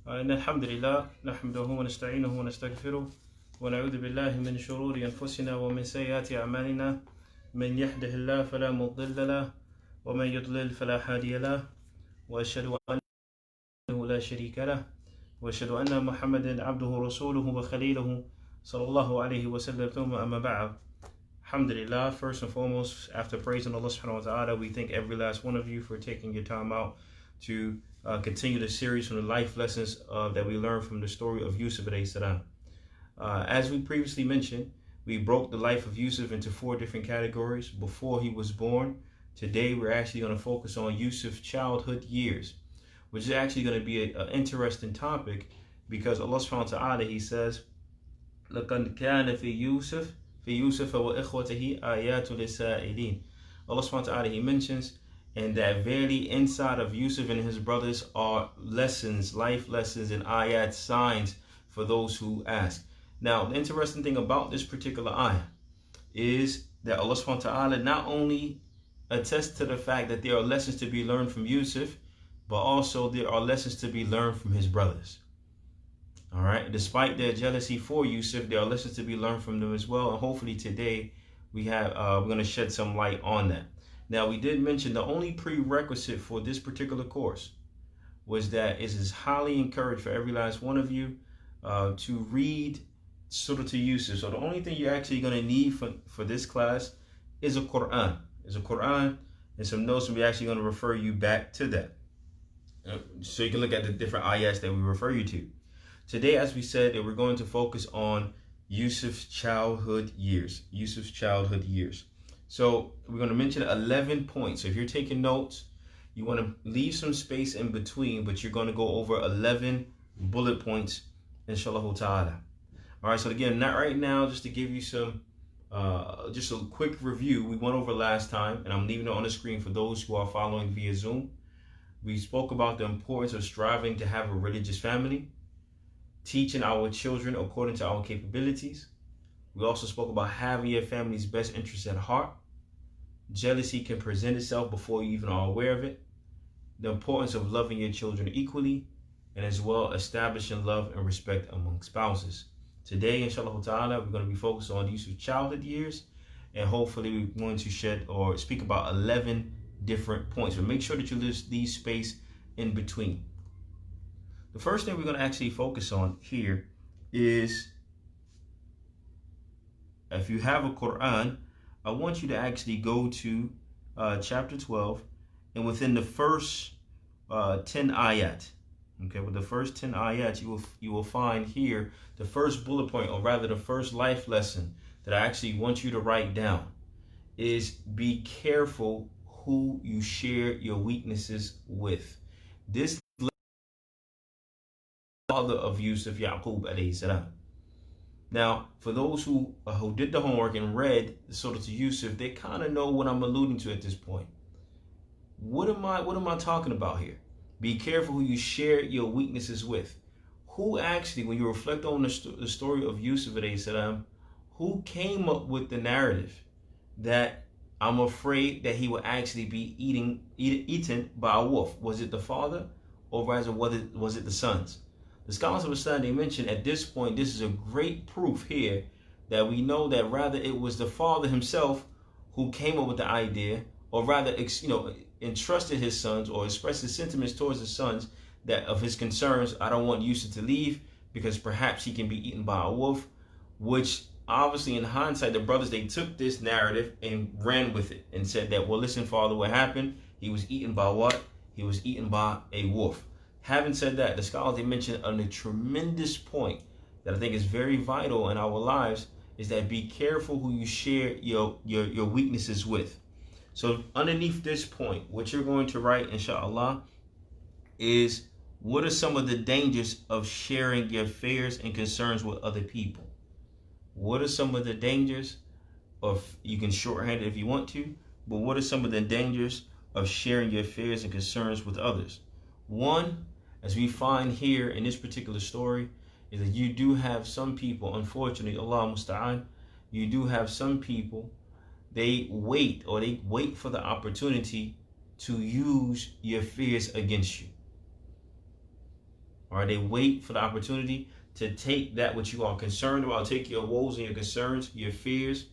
إن الحمد لله نحمده ونستعينه ونستغفره ونعوذ بالله من شرور أنفسنا ومن سيئات أعمالنا من يهده الله فلا مضل له ومن يضلل فلا هادي له وأشهد أنه لا شريك له وأشهد أن محمدا عبده ورسوله وخليله صلى الله عليه وسلم ثم أما بعد. Alhamdulillah, first and foremost, after praising Allah subhanahu wa ta'ala, we thank every last one of you for taking your time out to continue the series from the life lessons that we learned from the story of Yusuf alayhi salam. As we previously mentioned, we broke the life of Yusuf into 4 different categories before he was born. Today, we're actually going to focus on Yusuf's childhood years, which is actually going to be an interesting topic because Allah subhanahu wa ta'ala, he says, لَقَدْ كَانَ فِي يُوسُفَ وَإِخْوَتِهِ آيَاتٌ لِلسَّائِلِينَ. Allah subhanahu wa ta'ala, he mentions, and that verily inside of Yusuf and his brothers are lessons, life lessons, and ayat, signs for those who ask. Now, the interesting thing about this particular ayah is that Allah subhanahu wa ta'ala not only attests to the fact that there are lessons to be learned from Yusuf, but also there are lessons to be learned from his brothers. All right, despite their jealousy for Yusuf, there are lessons to be learned from them as well. And hopefully today we're going to shed some light on that. Now, we did mention the only prerequisite for this particular course was that it is highly encouraged for every last one of you to read Surah to Yusuf. So the only thing you're actually going to need for this class is a Quran. And some notes, and we're actually going to refer you back to that. So you can look at the different ayahs that we refer you to. Today, as we said, that we're going to focus on Yusuf's childhood years. So we're going to mention 11 points. So if you're taking notes, you want to leave some space in between, but you're going to go over 11 bullet points, inshallah ta'ala. All right, so again, not right now, just to give you some, just a quick review. We went over last time, and I'm leaving it on the screen for those who are following via Zoom. We spoke about the importance of striving to have a religious family, teaching our children according to our capabilities. We also spoke about having your family's best interests at heart. Jealousy can present itself before you even are aware of it. The importance of loving your children equally, and as well establishing love and respect among spouses. Today, inshallah ta'ala, we're going to be focused on Yusuf's childhood years, and hopefully we're going to shed or speak about 11 different points. But make sure that you leave space in between. The first thing we're going to actually focus on here is, if you have a Quran, I want you to actually go to chapter 12, and within the first 10 ayat, okay, with the first 10 ayat, you will find here the first bullet point, or rather the first life lesson that I actually want you to write down is be careful who you share your weaknesses with. This father of Yusuf, Yaqub alayhi salam. Now, for those who did the homework and read the Surah to Yusuf, they kind of know what I'm alluding to at this point. What am I talking about here? Be careful who you share your weaknesses with. Who actually, when you reflect on the story of Yusuf alayhi salam, who came up with the narrative that I'm afraid that he will actually be eaten by a wolf? Was it the father, or rather was it the sons? The scholars of Islam, they mention at this point, this is a great proof here that we know that rather it was the father himself who came up with the idea, or rather, entrusted his sons or expressed his sentiments towards his sons that of his concerns. I don't want Yusuf to leave because perhaps he can be eaten by a wolf, which obviously in hindsight, the brothers, they took this narrative and ran with it and said that, well, listen, father, what happened? He was eaten by what? He was eaten by a wolf. Having said that, the scholars, they mentioned a tremendous point that I think is very vital in our lives, is that be careful who you share your weaknesses with. So underneath this point, what you're going to write, inshallah, is what are some of the dangers of sharing your fears and concerns with other people? What are some of the dangers of, you can shorthand it if you want to, but what are some of the dangers of sharing your fears and concerns with others? One, as we find here in this particular story, is that you do have some people, unfortunately, Allah musta'an, you do have some people, they wait for the opportunity to use your fears against you. Or they wait for the opportunity to take that which you are concerned about, take your woes and your concerns, your fears,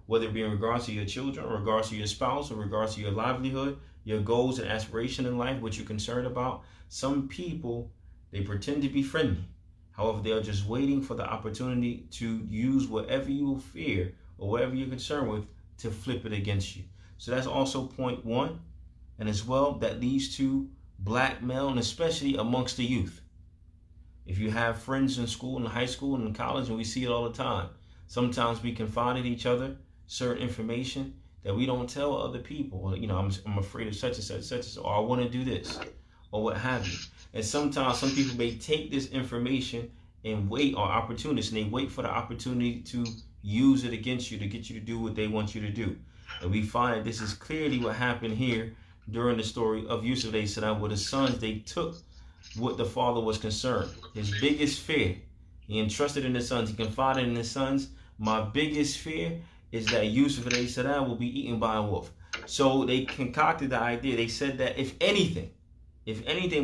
whether it be in regards to your children, or in regards to your spouse, or in regards to your livelihood, your goals and aspiration in life, what you're concerned about. Some people, they pretend to be friendly. However, they are just waiting for the opportunity to use whatever you fear or whatever you're concerned with to flip it against you. So that's also point one. And as well, that leads to blackmail, and especially amongst the youth. If you have friends in school, in high school, and in college, and we see it all the time, sometimes we confide in each other certain information that we don't tell other people. Well, I'm afraid of such and such, such and such, or I want to do this, or what have you. And sometimes some people may take this information and wait, or opportunists, and they wait for the opportunity to use it against you, to get you to do what they want you to do. And we find this is clearly what happened here during the story of Yusuf, where the sons, they took what the father was concerned. His biggest fear, he entrusted in his sons, he confided in his sons. My biggest fear is that Yusuf will be eaten by a wolf. So they concocted the idea. They said that if anything,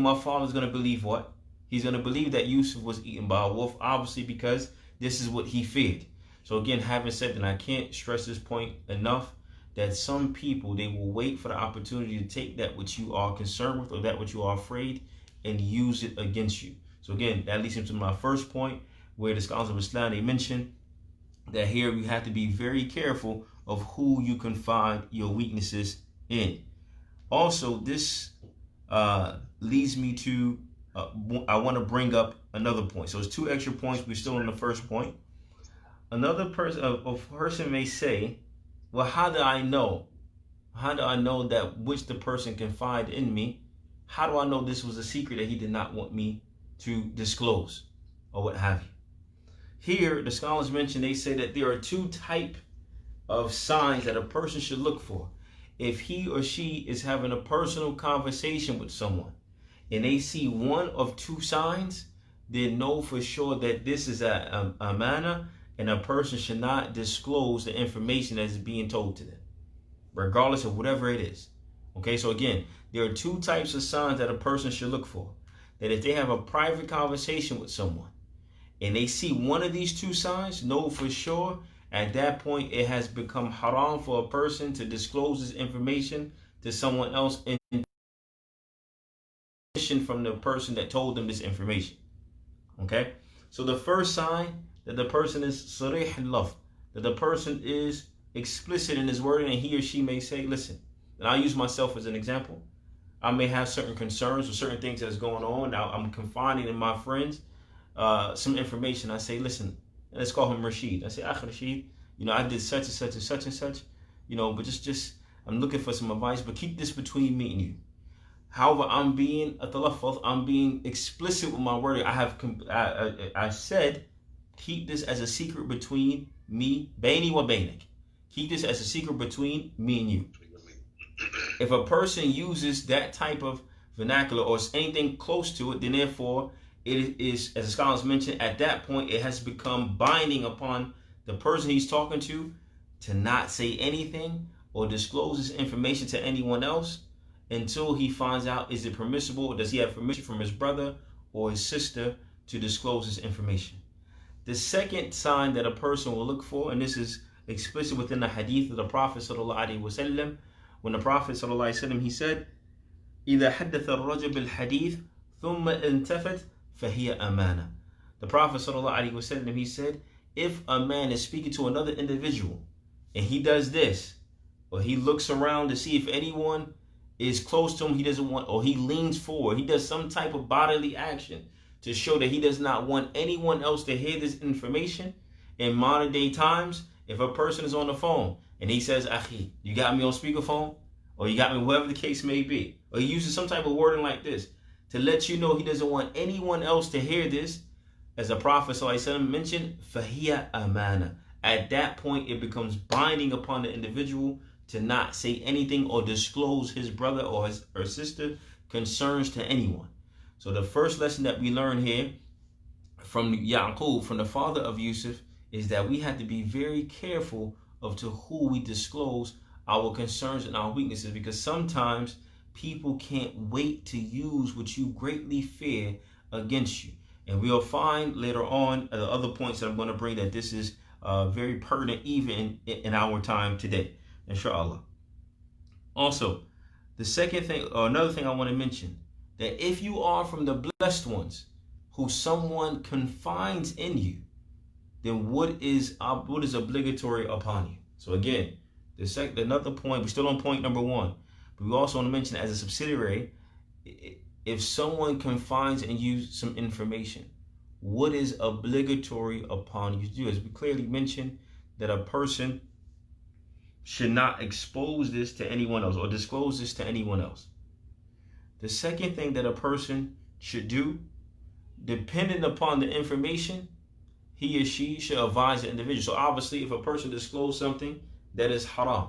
my father's going to believe what? He's going to believe that Yusuf was eaten by a wolf, obviously, because this is what he feared. So again, having said that, I can't stress this point enough, that some people, they will wait for the opportunity to take that which you are concerned with, or that which you are afraid, and use it against you. So again, that leads into my first point, where the scholars of Islam, they mention that here we have to be very careful of who you confide your weaknesses in. Also, this leads me to, I want to bring up another point. So it's two extra points. We're still on the first point. Another person, a person may say, well, how do I know? How do I know that which the person confided in me? How do I know this was a secret that he did not want me to disclose, or what have you? Here, the scholars mention, they say that there are two types of signs that a person should look for. If he or she is having a personal conversation with someone, and they see one of two signs, they know for sure that this is a manner, and a person should not disclose the information that is being told to them, regardless of whatever it is. Okay, so again, there are two types of signs that a person should look for. That if they have a private conversation with someone, and they see one of these two signs, know for sure at that point it has become haram for a person to disclose this information to someone else, in addition from the person that told them this information. Okay, so the first sign, that the person is sarih al-lafz, that the person is explicit in his wording, and he or she may say, listen, and I'll use myself as an example. I may have certain concerns or certain things that's going on. Now I'm confiding in my friends some information. I say, listen, let's call him Rashid. I say, Rashid, I did such and such and such and such, but just I'm looking for some advice, but keep this between me and you. However, I'm being explicit with my wording. I said, keep this as a secret between me, baini wa bainik. Keep this as a secret between me and you. If a person uses that type of vernacular or anything close to it, then therefore it is, as the scholars mentioned, at that point it has become binding upon the person he's talking to not say anything or disclose this information to anyone else until he finds out, is it permissible, or does he have permission from his brother or his sister to disclose this information. The second sign that a person will look for, and this is explicit within the hadith of the Prophet ﷺ, when the Prophet ﷺ, he said, إِذَا حَدَّثَ الرَّجُلُ بِالْحَدِيثِ ثُمَّ انْتَفَتْ فَهِيَ أَمَانَةٌ. The Prophet ﷺ, he said, if a man is speaking to another individual and he does this, or he looks around to see if anyone is close to him, he doesn't want, or he leans forward, he does some type of bodily action to show that he does not want anyone else to hear this information. In modern day times, if a person is on the phone and he says, Akhi, you got me on speakerphone, or you got me, whatever the case may be, or he uses some type of wording like this to let you know he doesn't want anyone else to hear this, as the Prophet ﷺ mentioned, فَهِيَ أَمَانَةٌ. At that point, it becomes binding upon the individual to not say anything or disclose his brother or his or sister concerns to anyone. So the first lesson that we learn here from Yaqub, from the father of Yusuf, is that we have to be very careful of to who we disclose our concerns and our weaknesses, because sometimes people can't wait to use what you greatly fear against you. And we'll find later on the other points that I'm going to bring that this is very pertinent even in our time today, inshallah. Also, the second thing, or another thing I want to mention, that if you are from the blessed ones who someone confines in you, then what is obligatory upon you? So again, another point, we're still on point number one, but we also want to mention as a subsidiary, if someone confines in you some information, what is obligatory upon you to do? As we clearly mentioned, that a person should not expose this to anyone else or disclose this to anyone else. The second thing that a person should do, depending upon the information, he or she should advise the individual. So obviously, if a person discloses something that is haram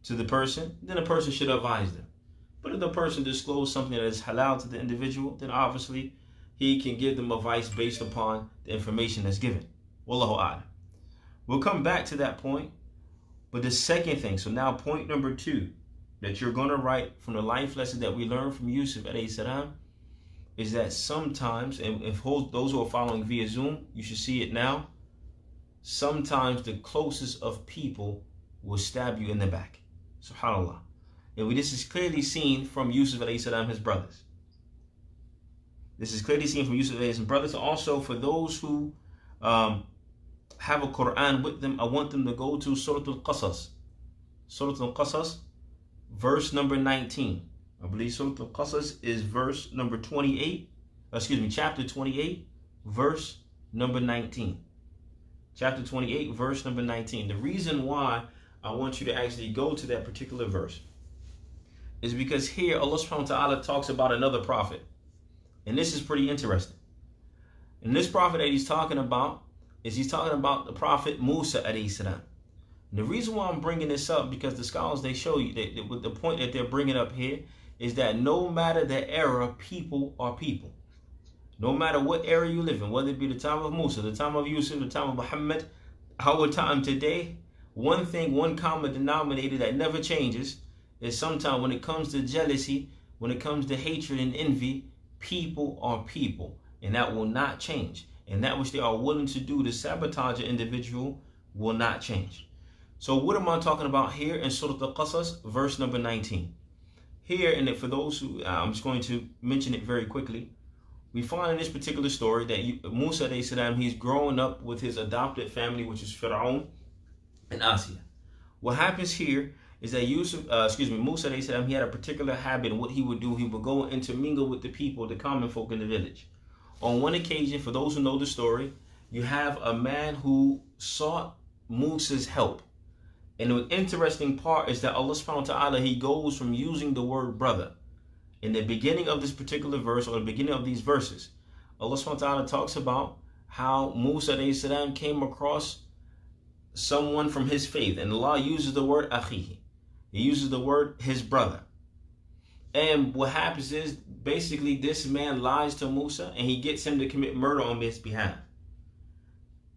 to the person, then a person should advise them. But if the person discloses something that is halal to the individual, then obviously he can give them advice based upon the information that's given. Wallahu a'lam. We'll come back to that point. But the second thing, so now point number two, that you're going to write from the life lesson that we learned from Yusuf alayhi salam, is that sometimes, and if those who are following via Zoom, you should see it now, sometimes the closest of people will stab you in the back. SubhanAllah. And this is clearly seen from Yusuf alayhi salam, his brothers. This is clearly seen from Yusuf alayhi salam, brothers. Also, for those who have a Quran with them, I want them to go to Surah Al-Qasas. Surah Al-Qasas, verse number 19. I believe Surah Al-Qasas is verse number 28. Chapter 28, verse number 19. Chapter 28, verse number 19. The reason why I want you to actually go to that particular verse is because here Allah subhanahu wa ta'ala talks about another prophet. And this is pretty interesting. And this prophet that he's talking about is he's talking about the prophet Musa alayhi salam. And the reason why I'm bringing this up, because the scholars, they show you that with the point that they're bringing up here is that no matter the era, people are people. No matter what era you live in, whether it be the time of Musa, the time of Yusuf, the time of Muhammad, our time today, one thing, one common denominator that never changes is sometimes when it comes to jealousy, when it comes to hatred and envy, people are people. And that will not change. And that which they are willing to do to sabotage an individual will not change. So what am I talking about here in Surah Al-Qasas, verse number 19? Here, and for those who, I'm just going to mention it very quickly. We find in this particular story that Musa alayhi salam, he's growing up with his adopted family, which is Fir'aun and Asiyah. What happens here is that Musa alayhi salam, he had a particular habit. What he would do, he would go and intermingle with the people, the common folk in the village. On one occasion, for those who know the story, you have a man who sought Musa's help. And the interesting part is that Allah subhanahu wa ta'ala, he goes from using the word brother. In the beginning of this particular verse, or the beginning of these verses, Allah subhanahu wa ta'ala talks about how Musa alayhi salam came across someone from his faith. And Allah uses the word akhihi. He uses the word his brother. And what happens is, basically, this man lies to Musa and he gets him to commit murder on his behalf.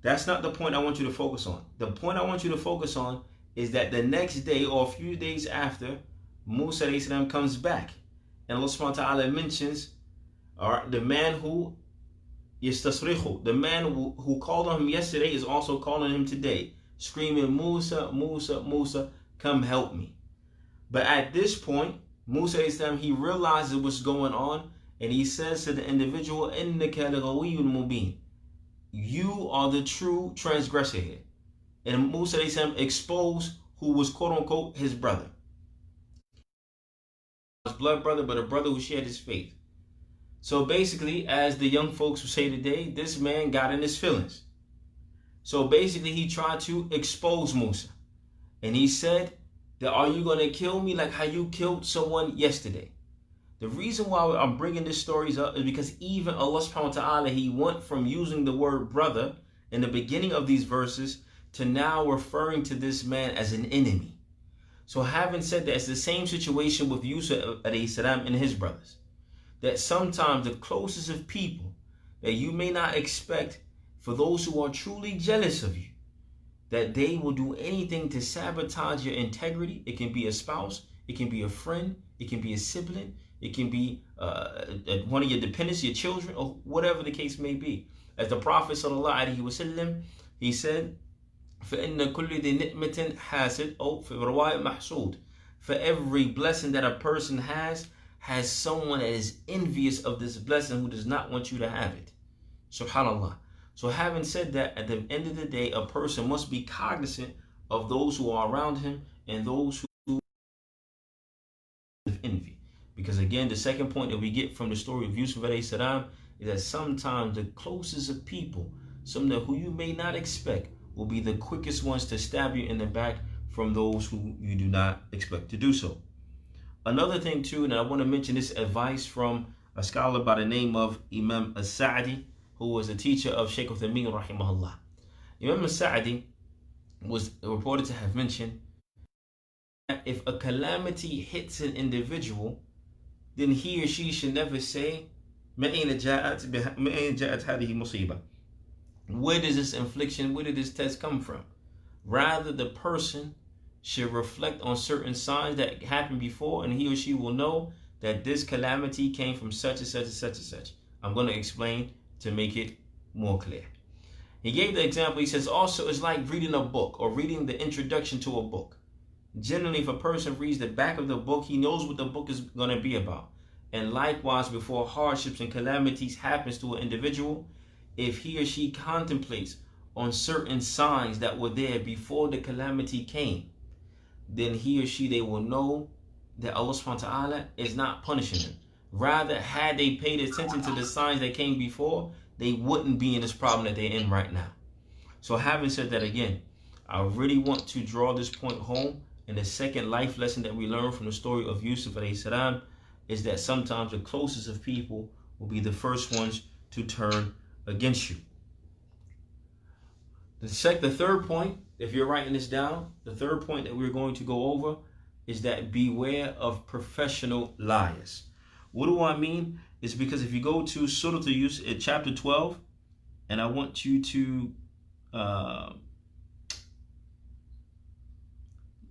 That's not the point I want you to focus on. The point I want you to focus on is that the next day or a few days after, Musa alayhi salam comes back. And Allah subhanahu wa ta'ala mentions the man who yastasrihu, the man who called on him yesterday is also calling him today, screaming, Musa, Musa, Musa, come help me. But at this point, Musa alayhi salam, he realizes what's going on, and he says to the individual, Innaka laghawiyyun mubin. You are the true transgressor here. And Musa alayhi salam exposed who was quote unquote his brother. His blood brother, but a brother who shared his faith. So basically, as the young folks would say today, this man got in his feelings. So basically, he tried to expose Musa. And he said, that are you going to kill me like how you killed someone yesterday? The reason why I'm bringing these stories up is because even Allah subhanahu wa ta'ala, he went from using the word brother in the beginning of these verses to now referring to this man as an enemy. So having said that, it's the same situation with Yusuf alayhi salam and his brothers. That sometimes the closest of people that you may not expect, for those who are truly jealous of you, that they will do anything to sabotage your integrity. It can be a spouse, it can be a friend, it can be a sibling, It can be one of your dependents, your children, or whatever the case may be. As the Prophet ﷺ, he said, فَإِنَّ كُلِّ ذِي نِعْمَةٍ حَاسِدٍ أو في رواية محسود. For every blessing that a person has someone that is envious of this blessing who does not want you to have it. Subhanallah. So having said that, at the end of the day, a person must be cognizant of those who are around him and those who have envy. Because again, the second point that we get from the story of Yusuf alayhi salam is that sometimes the closest of people, someone who you may not expect, will be the quickest ones to stab you in the back from those who you do not expect to do so. Another thing too, and I want to mention this advice from a scholar by the name of Imam As-Sa'di, who was a teacher of Shaykh Uthaymeen rahimahullah. Imam As-Sa'di was reported to have mentioned that if a calamity hits an individual, then he or she should never say, where does this infliction, where did this test come from? Rather, the person should reflect on certain signs that happened before, and he or she will know that this calamity came from such and such and such and such. I'm going to explain to make it more clear. He gave the example. He says also it's like reading a book or reading the introduction to a book. Generally, if a person reads the back of the book, he knows what the book is going to be about. And likewise, before hardships and calamities happens to an individual, if he or she contemplates on certain signs that were there before the calamity came, then he or she, they will know that Allah subhanahu wa ta'ala is not punishing them. Rather, had they paid attention to the signs that came before, they wouldn't be in this problem that they're in right now. So having said that, again, I really want to draw this point home. And the second life lesson that we learn from the story of Yusuf alayhi salam is that sometimes the closest of people will be the first ones to turn against you. The third point, if you're writing this down, the third point that we're going to go over is that beware of professional liars. What do I mean? It's because if you go to Surah Yusuf at chapter 12, and I want you to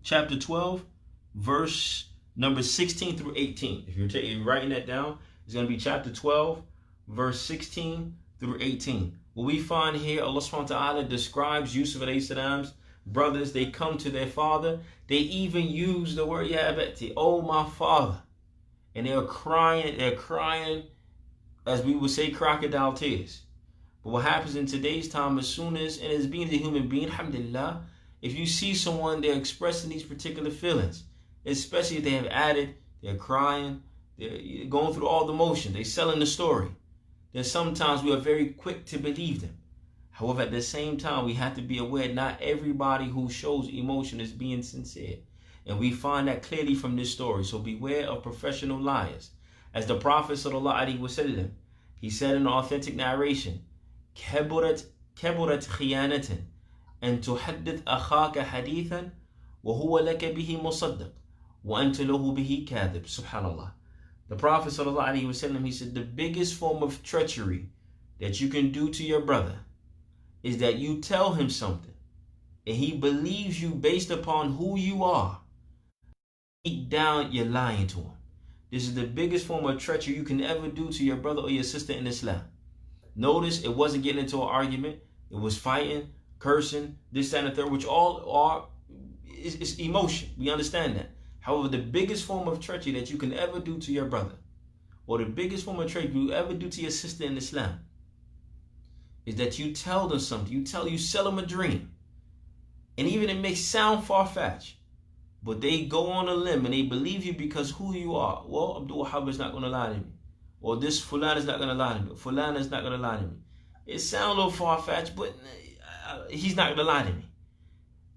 chapter 12, verse number 16 through 18. If you're writing that down, it's going to be chapter 12, verse 16 through 18. What we find here, Allah subhanahu wa ta'ala describes Yusuf alayhi salam's brothers. They come to their father. They even use the word Ya abati, oh my father. And they're crying, as we would say, crocodile tears. But what happens in today's time, as soon as, and as being a human being, alhamdulillah, if you see someone, they're expressing these particular feelings, especially if they have added, they're crying, they're going through all the motion, they're selling the story, then sometimes we are very quick to believe them. However, at the same time, we have to be aware not everybody who shows emotion is being sincere. And we find that clearly from this story. So beware of professional liars. As the Prophet ﷺ, he said in an authentic narration, كبرت خيانة أن تحدث أخاك حديثا وهو لك به مصدق وأنت له به كاذب. Subhanallah. The Prophet ﷺ, he said, the biggest form of treachery that you can do to your brother is that you tell him something and he believes you based upon who you are. Deep down, you're lying to him. This is the biggest form of treachery you can ever do to your brother or your sister in Islam. Notice it wasn't getting into an argument. It was fighting, cursing, this, that, and the third, which all are is emotion. We understand that. However, the biggest form of treachery that you can ever do to your brother, or the biggest form of treachery you ever do to your sister in Islam, is that you tell them something. You sell them a dream. And even it may sound far-fetched, but they go on a limb and they believe you because who you are. Well, Abdul Wahab is not going to lie to me. Or this Fulan is not going to lie to me. Fulan is not going to lie to me. It sounds a little far-fetched, but he's not going to lie to me.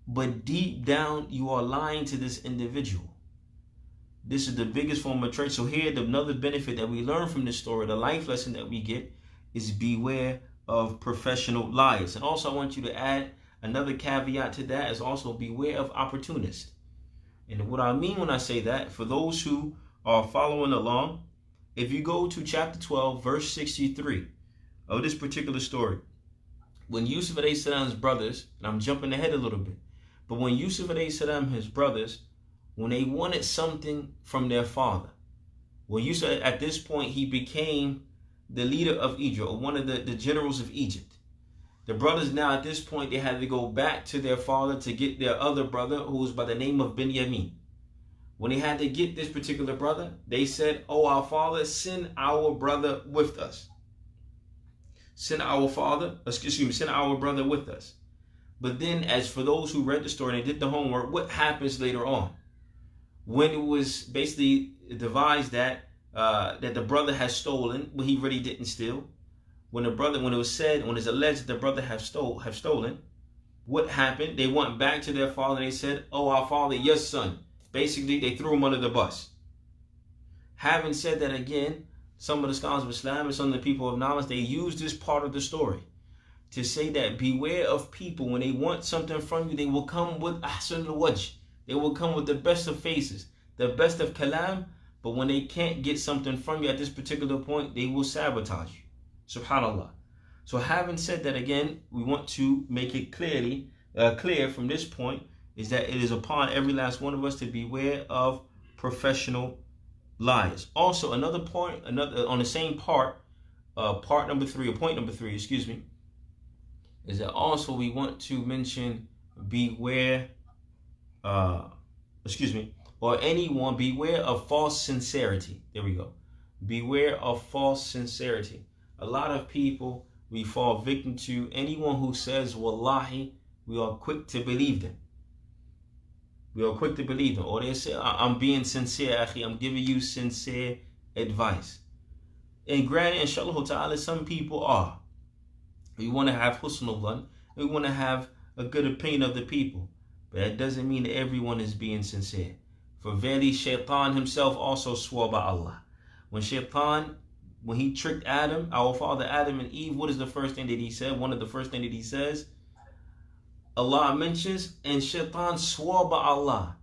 But deep down, you are lying to this individual. This is the biggest form of treachery. So here, another benefit that we learn from this story, the life lesson that we get, is beware of professional liars. And also I want you to add another caveat to that, is also beware of opportunists. And what I mean when I say that, for those who are following along, if you go to chapter 12, verse 63 of this particular story, when Yusuf alayhi salam's brothers, and I'm jumping ahead a little bit, but when Yusuf alayhi salam, his brothers, when they wanted something from their father, Well, Yusuf, at this point, he became the leader of Egypt, or one of the generals of Egypt. The brothers now, at this point, they had to go back to their father to get their other brother, who was by the name of Benjamin. When they had to get this particular brother, they said, "Oh, our father, send our brother with us. Send our brother with us." But then, as for those who read the story and they did the homework, what happens later on? When it was basically devised that the brother has stolen, but he really didn't steal. When it's alleged that the brother have stolen, what happened? They went back to their father and they said, "Oh, our father, your son." Basically, they threw him under the bus. Having said that, again, some of the scholars of Islam and some of the people of knowledge, they use this part of the story to say that beware of people. When they want something from you, they will come with ahsan al-wajh. They will come with the best of faces, the best of kalam. But when they can't get something from you at this particular point, they will sabotage you. Subhanallah. So having said that, again, we want to make it clear from this point is that it is upon every last one of us to beware of professional liars. Also, another point, on the same part, point number three, is that also we want to mention beware, beware of false sincerity. There we go. Beware of false sincerity. A lot of people, we fall victim to anyone who says, "Wallahi," we are quick to believe them. Or they say, "I'm being sincere, akhi. I'm giving you sincere advice." And granted, inshallah ta'ala, some people are. We want to have husnul dhan. We want to have a good opinion of the people. But that doesn't mean that everyone is being sincere. For verily, Shaitan himself also swore by Allah. When he tricked Adam, our father Adam and Eve, what is the first thing that he said? One of the first things that he says, Allah mentions, and Shaitan swore by Allah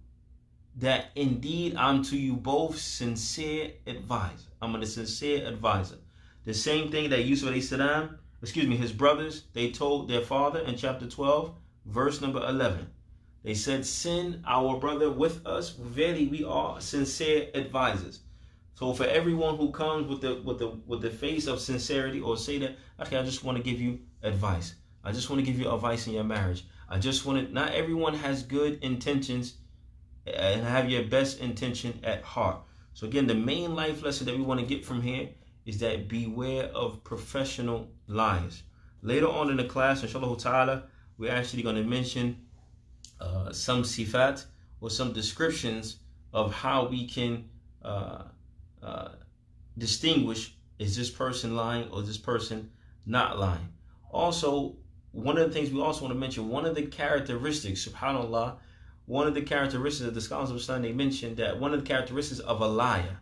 that indeed I'm to you both sincere advisor. I'm a sincere advisor. The same thing that Yusuf his brothers, they told their father in chapter 12, verse number 11. They said, "Send our brother with us. Verily, we are sincere advisors." So for everyone who comes with the face of sincerity, or say that, "Okay, I just want to give you advice. I just want to give you advice in your marriage. Not everyone has good intentions and have your best intention at heart." So again, the main life lesson that we want to get from here is that beware of professional liars. Later on in the class, inshallah ta'ala, we're actually going to mention some sifat, or some descriptions of how we can distinguish, is this person lying or is this person not lying. Also, one of the things we also want to mention, one of the characteristics, subhanAllah, one of the characteristics of the scholars of Islam, they mentioned that one of the characteristics of a liar,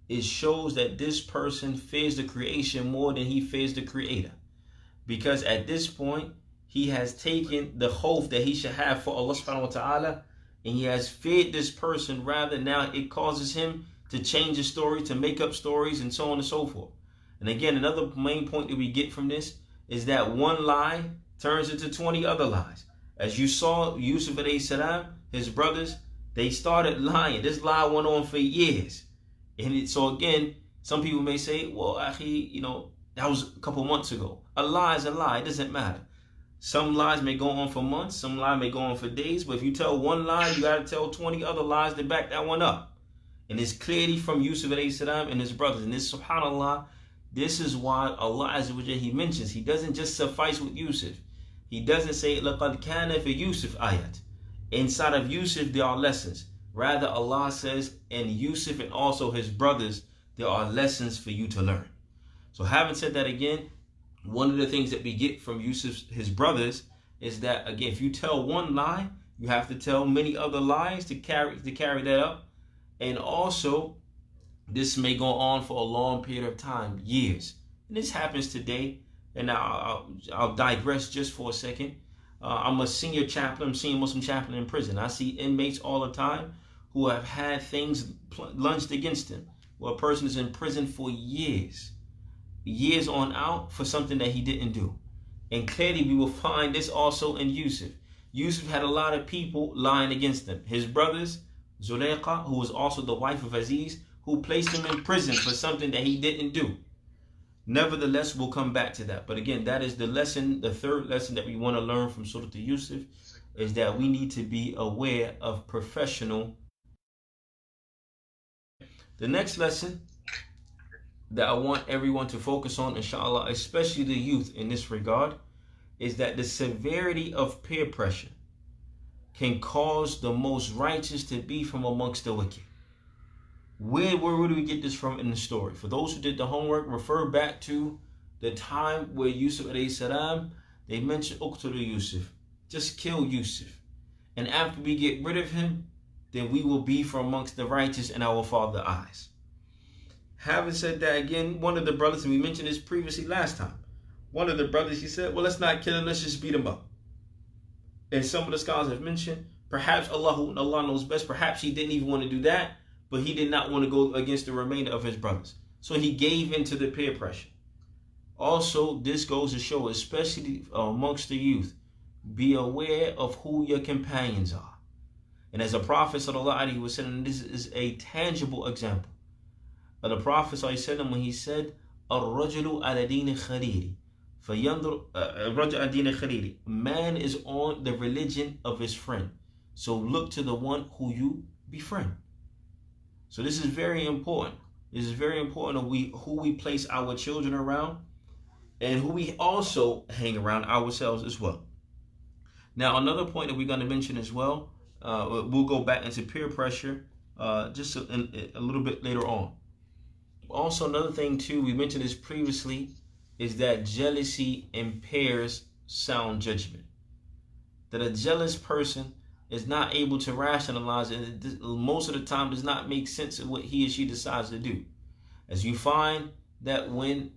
it shows that this person fears the creation more than he fears the creator. Because at this point, he has taken the hope that he should have for Allah subhanahu wa ta'ala, and he has feared this person. Rather, now it causes him to change his story, to make up stories, and so on and so forth. And again, another main point that we get from this is that one lie turns into 20 other lies. As you saw, Yusuf alayhi salam, his brothers, they started lying. This lie went on for years. And so again, some people may say, "Well, akhi, that was a couple months ago." A lie is a lie. It doesn't matter. Some lies may go on for months. Some lies may go on for days. But if you tell one lie, you got to tell 20 other lies to back that one up. And it's clearly from Yusuf alayhi salam and his brothers. And this, subhanAllah, this is why Allah Azza wa Jalla, he mentions, he doesn't just suffice with Yusuf. He doesn't say, "Laqad kana fi Yusuf ayat." Inside of Yusuf, there are lessons. Rather, Allah says, in Yusuf and also his brothers, there are lessons for you to learn. So having said that, again, one of the things that we get from Yusuf, his brothers, is that, again, if you tell one lie, you have to tell many other lies to carry that up. And also, this may go on for a long period of time, years. And this happens today. And now I'll digress just for a second. I'm a senior chaplain, I'm a senior Muslim chaplain in prison. I see inmates all the time who have had things lunged against them, where a person is in prison for years on out for something that he didn't do. And clearly we will find this also in Yusuf. Yusuf had a lot of people lying against him. His brothers, Zuleika, who was also the wife of Aziz, who placed him in prison for something that he didn't do. Nevertheless, we'll come back to that. But again, that is the lesson, the third lesson that we want to learn from Surah Yusuf, is that we need to be aware of professional. The next lesson that I want everyone to focus on, inshallah, especially the youth in this regard, is that the severity of peer pressure can cause the most righteous to be from amongst the wicked. Where do we get this from in the story? For those who did the homework, refer back to the time where Yusuf alayhi salam, they mentioned Uqtulu Yusuf, just kill Yusuf. And after we get rid of him, then we will be from amongst the righteous in our Father's eyes. Having said that, again, one of the brothers, and we mentioned this previously last time, one of the brothers, he said, well, let's not kill him, let's just beat him up. And some of the scholars have mentioned, perhaps Allah knows best, perhaps he didn't even want to do that, but he did not want to go against the remainder of his brothers. So he gave in to the peer pressure. Also, this goes to show, especially amongst the youth, be aware of who your companions are. And as the Prophet ﷺ, this is a tangible example of the Prophet ﷺ when he said, "Ar-rajulu ala dini khalili, fayandur ar-rajulu ala dini khalili." Man is on the religion of his friend, so look to the one who you befriend. So this is very important. This is very important who we place our children around and who we also hang around ourselves as well. Now, another point that we're going to mention as well, we'll go back into peer pressure just a little bit later on. Also, another thing too, we mentioned this previously, is that jealousy impairs sound judgment. That a jealous person is not able to rationalize, and most of the time does not make sense of what he or she decides to do. As you find that when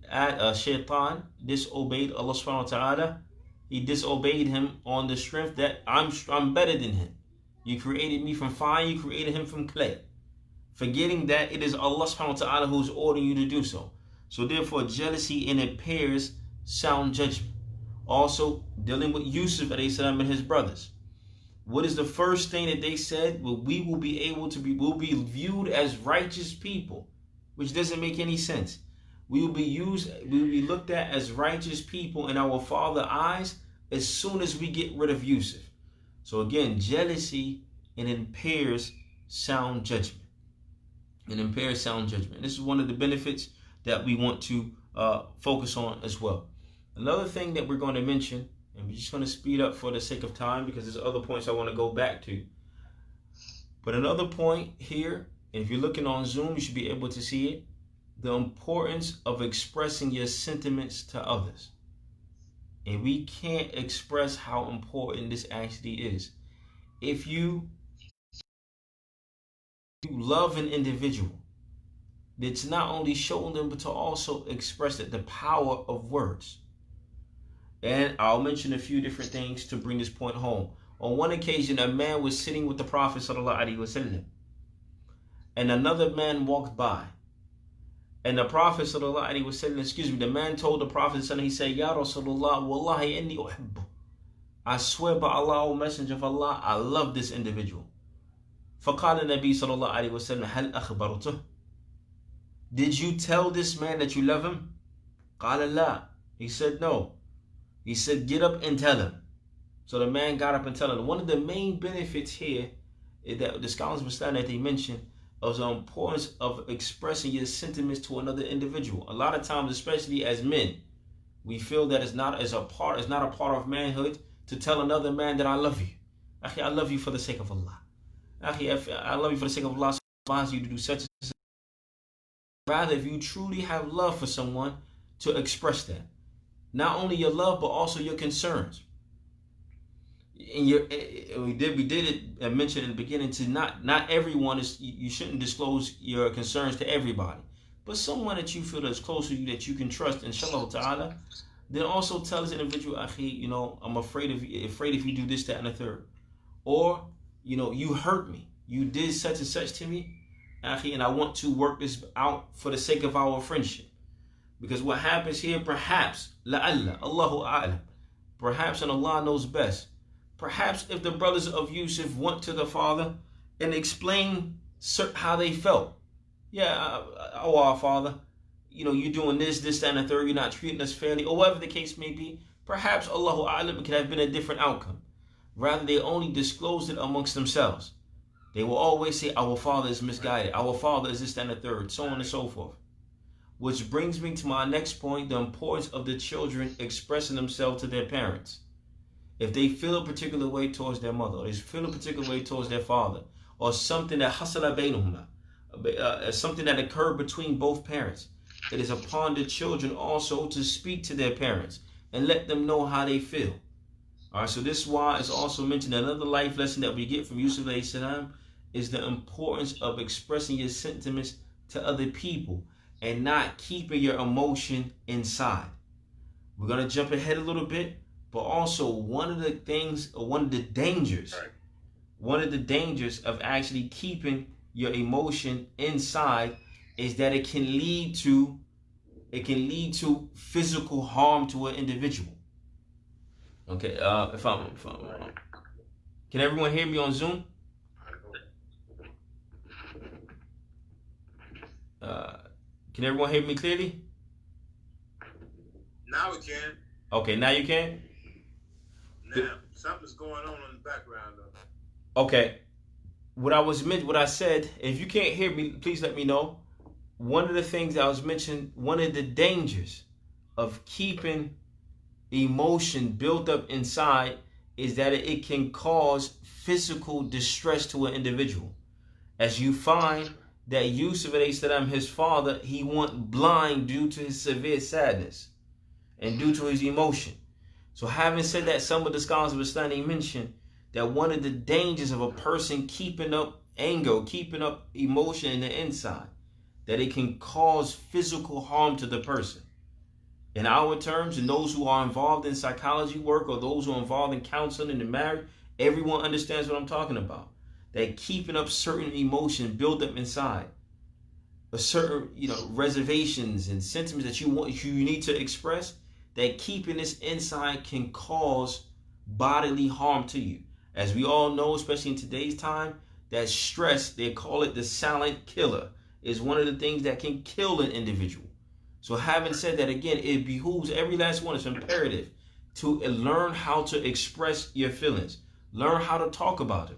Shaitan disobeyed Allah subhanahu wa ta'ala, he disobeyed him on the strength that I'm better than him. You created me from fire, you created him from clay. Forgetting that it is Allah subhanahu wa ta'ala who's ordering you to do so. So therefore, jealousy impairs sound judgment. Also, dealing with Yusuf alayhi salam and his brothers. What is the first thing that they said? Well, we'll be viewed as righteous people, which doesn't make any sense. We will be looked at as righteous people in our Father's eyes as soon as we get rid of Yusuf. So again, jealousy impairs sound judgment. It impairs sound judgment. This is one of the benefits that we want to focus on as well. Another thing that we're going to mention, and we're just going to speed up for the sake of time because there's other points I want to go back to. But another point here, and if you're looking on Zoom, you should be able to see it, the importance of expressing your sentiments to others. And we can't express how important this actually is. If you love an individual, it's not only showing them, but to also express the power of words. And I'll mention a few different things to bring this point home. On one occasion, a man was sitting with the Prophet ﷺ, and another man walked by. And the Prophet ﷺ, the man told the Prophet, he said, "Ya Rasulullah, wallahi inni uhibbu." I swear by Allah, O Messenger of Allah, I love this individual. فقال النبي صلى الله عليه وسلم هل أخبرته? Did you tell this man that you love him? قال لا. He said no. He said, get up and tell him. So the man got up and told him. One of the main benefits here is that the scholars of Islam that they mentioned of the importance of expressing your sentiments to another individual. A lot of times, especially as men, we feel that it's not a part of manhood to tell another man that I love you. Akhi, I love you for the sake of Allah. Akhi, I love you for the sake of Allah, allows you to do such and such. Rather, if you truly have love for someone, to express that. Not only your love, but also your concerns. And we did it, I mentioned in the beginning, to not everyone is, you shouldn't disclose your concerns to everybody. But someone that you feel that's close to you, that you can trust, inshallah ta'ala, then also tell this individual, akhi, I'm afraid if you do this, that, and the third. Or, you hurt me. You did such and such to me, akhi, and I want to work this out for the sake of our friendship. Because what happens here, perhaps, la'alla, Allahu a'lam, perhaps, and Allah knows best, perhaps if the brothers of Yusuf went to the father and explained how they felt, yeah, oh, our Father, you're doing this, that, and the third, you're not treating us fairly, or whatever the case may be. Perhaps, Allahu A'lam, it could have been a different outcome. Rather, they only disclosed it amongst themselves. They will always say, our Father is misguided, our Father is this, that, and the third, so on and so forth. Which brings me to my next point, the importance of the children expressing themselves to their parents. If they feel a particular way towards their mother, or they feel a particular way towards their father, or something that hasala bainahuma, something that occurred between both parents, it is upon the children also to speak to their parents and let them know how they feel. All right, so this is why it's also mentioned another life lesson that we get from Yusuf alayhi salam is the importance of expressing your sentiments to other people and not keeping your emotion inside. We're going to jump ahead a little bit, but also one of the dangers of actually keeping your emotion inside is that it can lead to physical harm to an individual. Okay, can everyone hear me on Zoom? Can everyone hear me clearly? Now we can. Okay, now you can? Now, something's going on in the background though. Okay. What I said, if you can't hear me, please let me know. One of the things that I was mentioning, one of the dangers of keeping emotion built up inside is that it can cause physical distress to an individual. As you find that Yusuf alayhi salam, his father, he went blind due to his severe sadness and due to his emotion. So having said that, some of the scholars of Islam mention that one of the dangers of a person keeping up anger, keeping up emotion in the inside, that it can cause physical harm to the person. In our terms, and those who are involved in psychology work or those who are involved in counseling and in marriage, everyone understands what I'm talking about. That keeping up certain emotion built up inside, a certain reservations and sentiments that you need to express, that keeping this inside can cause bodily harm to you. As we all know, especially in today's time, that stress, they call it the silent killer, is one of the things that can kill an individual. So having said that, again, it behooves every last one, it's imperative to learn how to express your feelings. Learn how to talk about them.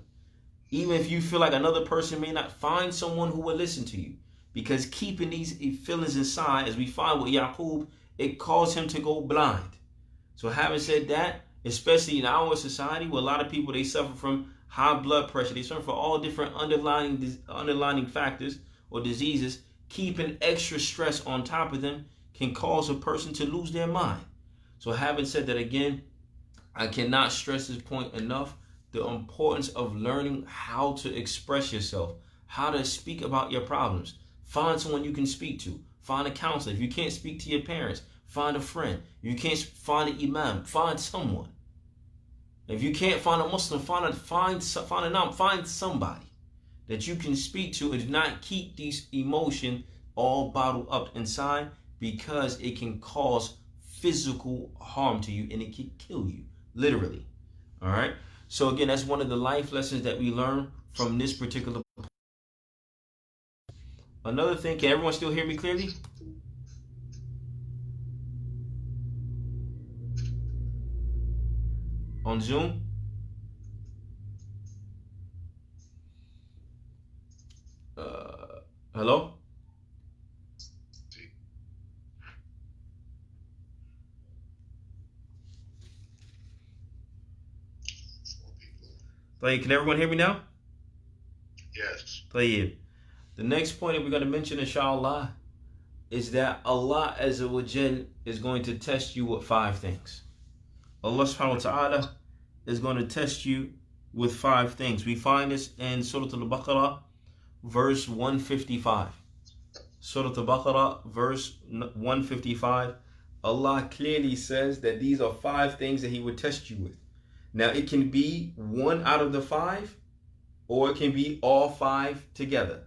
Even if you feel like another person may not, find someone who will listen to you. Because keeping these feelings inside, as we find with Yaqub, it caused him to go blind. So having said that, especially in our society where a lot of people, they suffer from high blood pressure, they suffer from all different underlying factors or diseases, keeping extra stress on top of them can cause a person to lose their mind. So having said that, again, I cannot stress this point enough, the importance of learning how to express yourself, how to speak about your problems. Find someone you can speak to. Find a counselor. If you can't speak to your parents, find a friend. If you can't find an imam, find someone. If you can't find a Muslim, find somebody that you can speak to, and do not keep these emotions all bottled up inside, because it can cause physical harm to you and it can kill you, literally. All right. So again, that's one of the life lessons that we learn from this particular. Another thing, can everyone still hear me clearly? On Zoom? Hello? Can everyone hear me now? Yes. The next point that we're going to mention, inshallah, is that Allah Azza wa Jal is going to test you with 5 things. Allah subhanahu wa ta'ala is going to test you with 5 things. We find this in Surah Al-Baqarah, verse 155. Surah Al-Baqarah, verse 155. Allah clearly says that these are 5 things that He would test you with. Now, it can be 1 out of the 5, or it can be all 5 together.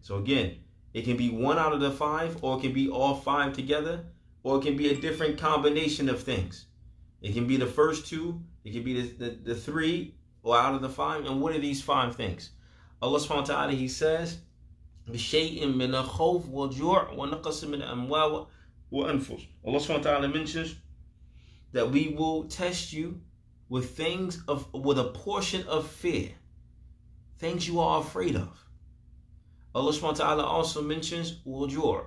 So again, it can be 1 out of the 5, or it can be all 5 together, or it can be a different combination of things. It can be the first 2, it can be the 3, or out of the 5. And what are these 5 things? Allah subhanahu wa ta'ala, He says بشيء من الخوف والجوع ونقص من الأموال وأنفس. Allah subhanahu wa ta'ala mentions that we will test you with with a portion of fear, things you are afraid of. Allah subhanahu wa ta'ala also mentions wujur,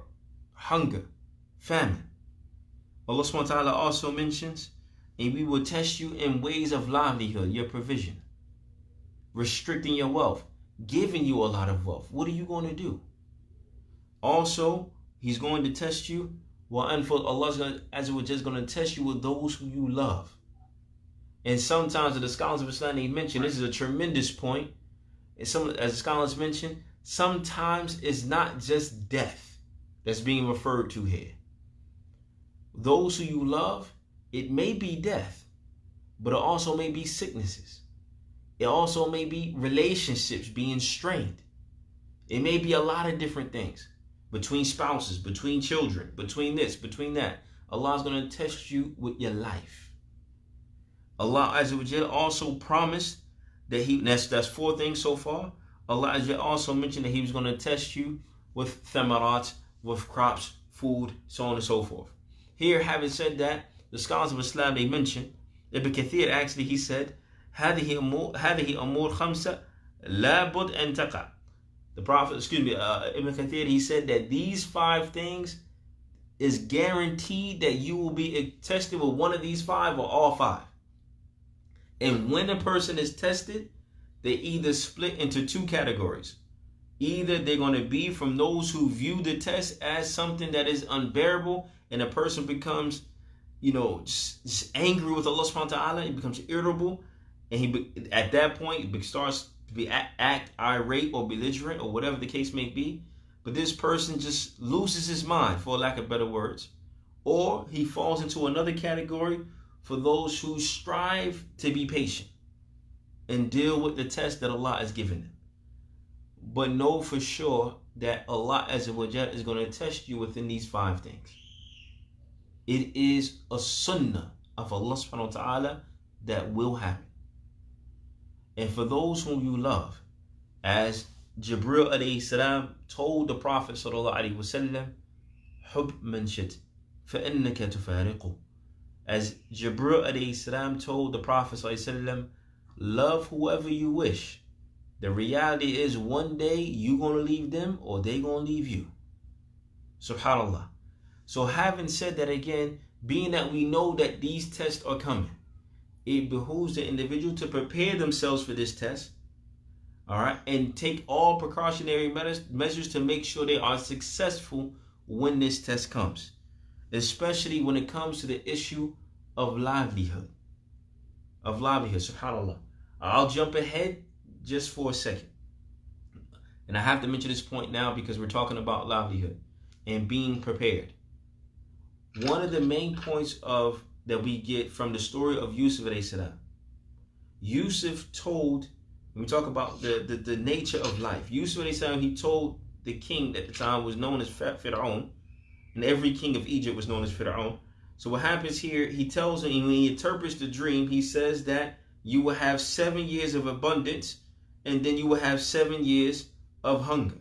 hunger, famine. Allah subhanahu wa ta'ala also mentions, and we will test you in ways of livelihood, your provision, restricting your wealth, giving you a lot of wealth. What are you going to do? Also, He's going to test you. Allah is going to test you with those who you love. And sometimes the scholars of Islam, they mention, this is a tremendous point. As the scholars mention, sometimes it's not just death that's being referred to here. Those who you love, it may be death, but it also may be sicknesses. It also may be relationships being strained. It may be a lot of different things. Between spouses, between children, between this, between that. Allah is going to test you with your life. Allah Azza wa Jalla also promised that that's 4 things so far. Allah Azza wa Jalla also mentioned that He was going to test you with thamarat, with crops, food, so on and so forth. Here, having said that, the scholars of Islam, they mention, Ibn Kathir actually, he said, هذه أمور خمسة لا بد أن تقع. The Prophet, Ibn Kathir, he said that these 5 things is guaranteed that you will be tested with one of these 5 or all 5. And when a person is tested, they either split into 2 categories. Either they're going to be from those who view the test as something that is unbearable, and a person becomes, just angry with Allah subhanahu wa ta'ala, he becomes irritable, and at that point he starts to be act irate or belligerent or whatever the case may be. But this person just loses his mind, for lack of better words. Or he falls into another category for those who strive to be patient and deal with the test that Allah has given them. But know for sure that Allah Azza wa Jalla is going to test you within these 5 things. It is a sunnah of Allah subhanahu wa ta'ala that will happen. And for those whom you love, as Jibril alayhi salam told the Prophet sallallahu alayhi wa sallam, حُبْ مَنْ شِئْتَ فَإِنَّكَ تُفَارِقُهُ. As Jibril alayhi salam told the Prophet sallallahu alayhi wa sallam, love whoever you wish. The reality is one day you're going to leave them or they're going to leave you. Subhanallah. So having said that, again, being that we know that these tests are coming, it behooves the individual to prepare themselves for this test, all right, and take all precautionary measures to make sure they are successful when this test comes, especially when it comes to the issue of livelihood. Subhanallah. I'll jump ahead just for a second. And I have to mention this point now because we're talking about livelihood and being prepared. One of the main points that we get from the story of Yusuf alayhi salam. Yusuf told, when we talk about the nature of life, Yusuf alayhi salam, he told the king at the time was known as Fir'aun, and every king of Egypt was known as Fir'aun. So what happens here, he tells him, when he interprets the dream, he says that you will have 7 years of abundance, and then you will have 7 years of hunger.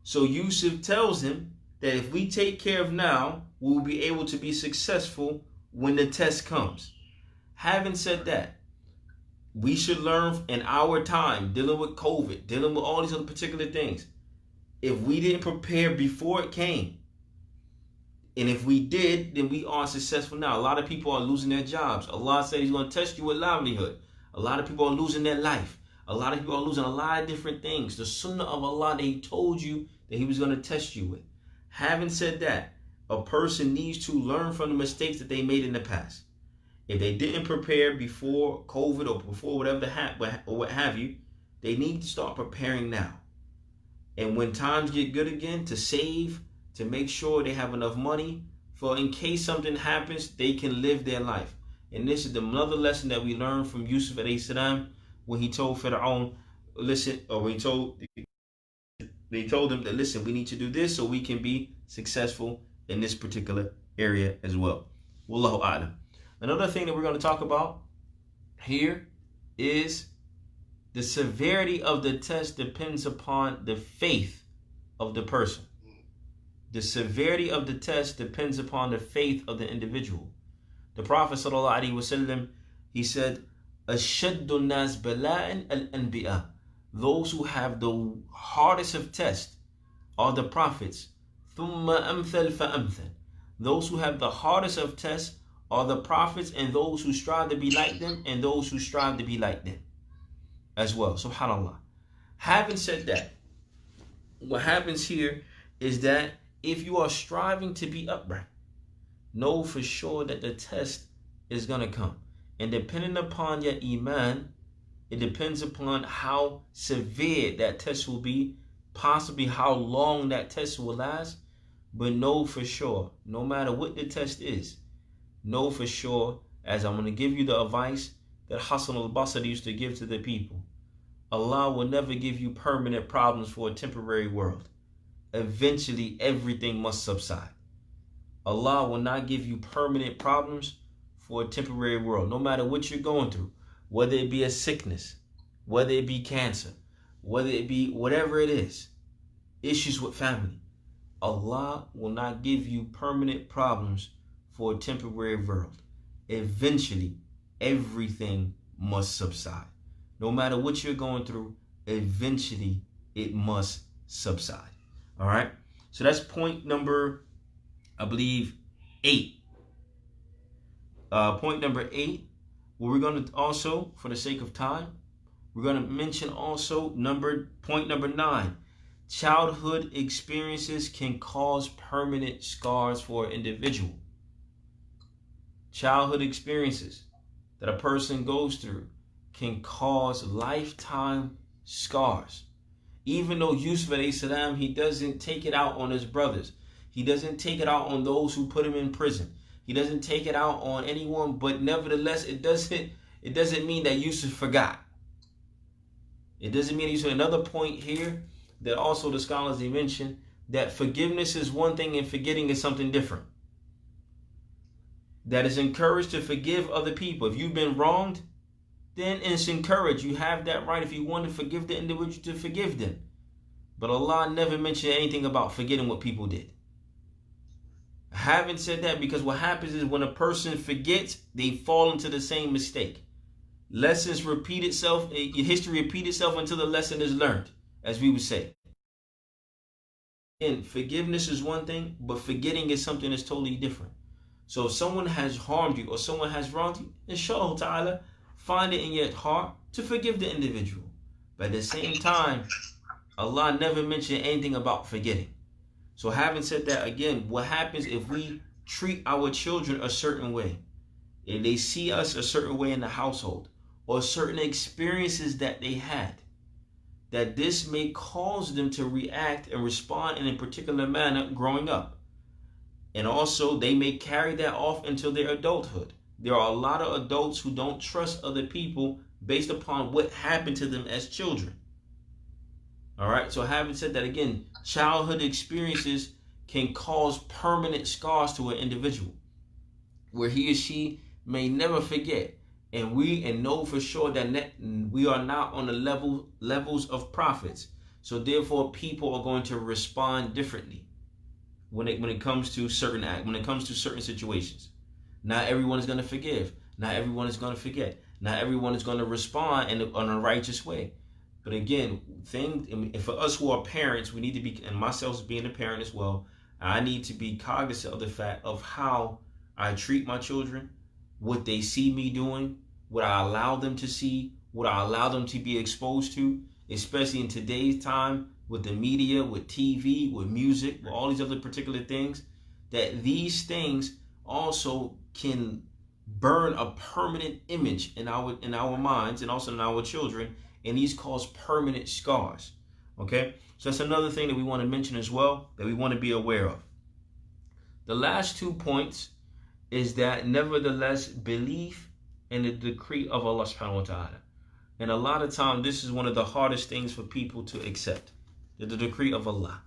So Yusuf tells him that if we take care of now, we will be able to be successful when the test comes. Having said that, we should learn in our time, dealing with COVID, dealing with all these other particular things. If we didn't prepare before it came, and if we did, then we are successful now. A lot of people are losing their jobs. Allah said He's going to test you with livelihood. A lot of people are losing their life. A lot of people are losing a lot of different things. The sunnah of Allah that He told you that He was going to test you with. Having said that, a person needs to learn from the mistakes that they made in the past. If they didn't prepare before COVID or before whatever or what have you, they need to start preparing now. And when times get good again, to save, to make sure they have enough money for in case something happens, they can live their life. And this is another lesson that we learned from Yusuf alayhi salam when he told Fir'aun, listen, or when they told him that, listen, we need to do this so we can be successful in this particular area as well. Wallahu a'lam. Another thing that we're going to talk about here is the severity of the test depends upon the faith of the person. The severity of the test depends upon the faith of the individual. The Prophet ﷺ, he said, Ashaddu nas bala'an al-anbiya. Those who have the hardest of tests are the prophets. Thumma amthal fa amthal. Those who have the hardest of tests are the prophets, and those who strive to be like them, and those who strive to be like them as well. Subhanallah. Having said that, what happens here is that if you are striving to be upright, know for sure that the test is going to come. And depending upon your iman, it depends upon how severe that test will be, possibly how long that test will last. But know for sure, no matter what the test is, know for sure, as I'm going to give you the advice that Hassan al-Basri used to give to the people, Allah will never give you permanent problems for a temporary world. Eventually, everything must subside. Allah will not give you permanent problems for a temporary world. No matter what you're going through, whether it be a sickness, whether it be cancer, whether it be whatever it is, issues with family, Allah will not give you permanent problems for a temporary world. Eventually, everything must subside. No matter what you're going through, eventually it must subside. All right. So that's point number, I believe, 8. Point number 8. Well, we're going to also, for the sake of time, we're going to mention also point number 9. Childhood experiences can cause permanent scars for an individual. Childhood experiences that a person goes through can cause lifetime scars. Even though Yusuf alayhi salam, he doesn't take it out on his brothers. He doesn't take it out on those who put him in prison. He doesn't take it out on anyone, but nevertheless, it doesn't mean that Yusuf forgot. It doesn't mean Yusuf. Another point here that also the scholars, they mention that forgiveness is one thing and forgetting is something different. That is encouraged to forgive other people. If you've been wronged, then it's encouraged. You have that right, if you want to forgive the individual, to forgive them. But Allah never mentioned anything about forgetting what people did. I haven't said that because what happens is when a person forgets, they fall into the same mistake. Lessons repeat itself, history repeats itself until the lesson is learned, as we would say. And forgiveness is one thing, but forgetting is something that's totally different. So if someone has harmed you or someone has wronged you, inshallah ta'ala, find it in your heart to forgive the individual. But at the same time, Allah never mentioned anything about forgetting. So having said that, again, what happens if we treat our children a certain way, if they see us a certain way in the household, or certain experiences that they had, that this may cause them to react and respond in a particular manner growing up. And also they may carry that off until their adulthood. There are a lot of adults who don't trust other people based upon what happened to them as children. All right. So having said that, again, childhood experiences can cause permanent scars to an individual where he or she may never forget. And know for sure that we are not on the levels of prophets. So therefore, people are going to respond differently when it comes to certain situations. Not everyone is going to forgive. Not everyone is going to forget. Not everyone is going to respond in a righteous way. But again, for us who are parents, we need to be, and myself being a parent as well, I need to be cognizant of the fact of how I treat my children, what they see me doing, what I allow them to see, what I allow them to be exposed to, especially in today's time with the media, with TV, with music, with all these other particular things, that these things also can burn a permanent image in our minds and also in our children, and these cause permanent scars. Okay, so that's another thing that we want to mention as well, that we want to be aware of. The last 2 points is that nevertheless, belief in the decree of Allah subhanahu wa ta'ala. And a lot of time, this is one of the hardest things for people to accept, the decree of Allah.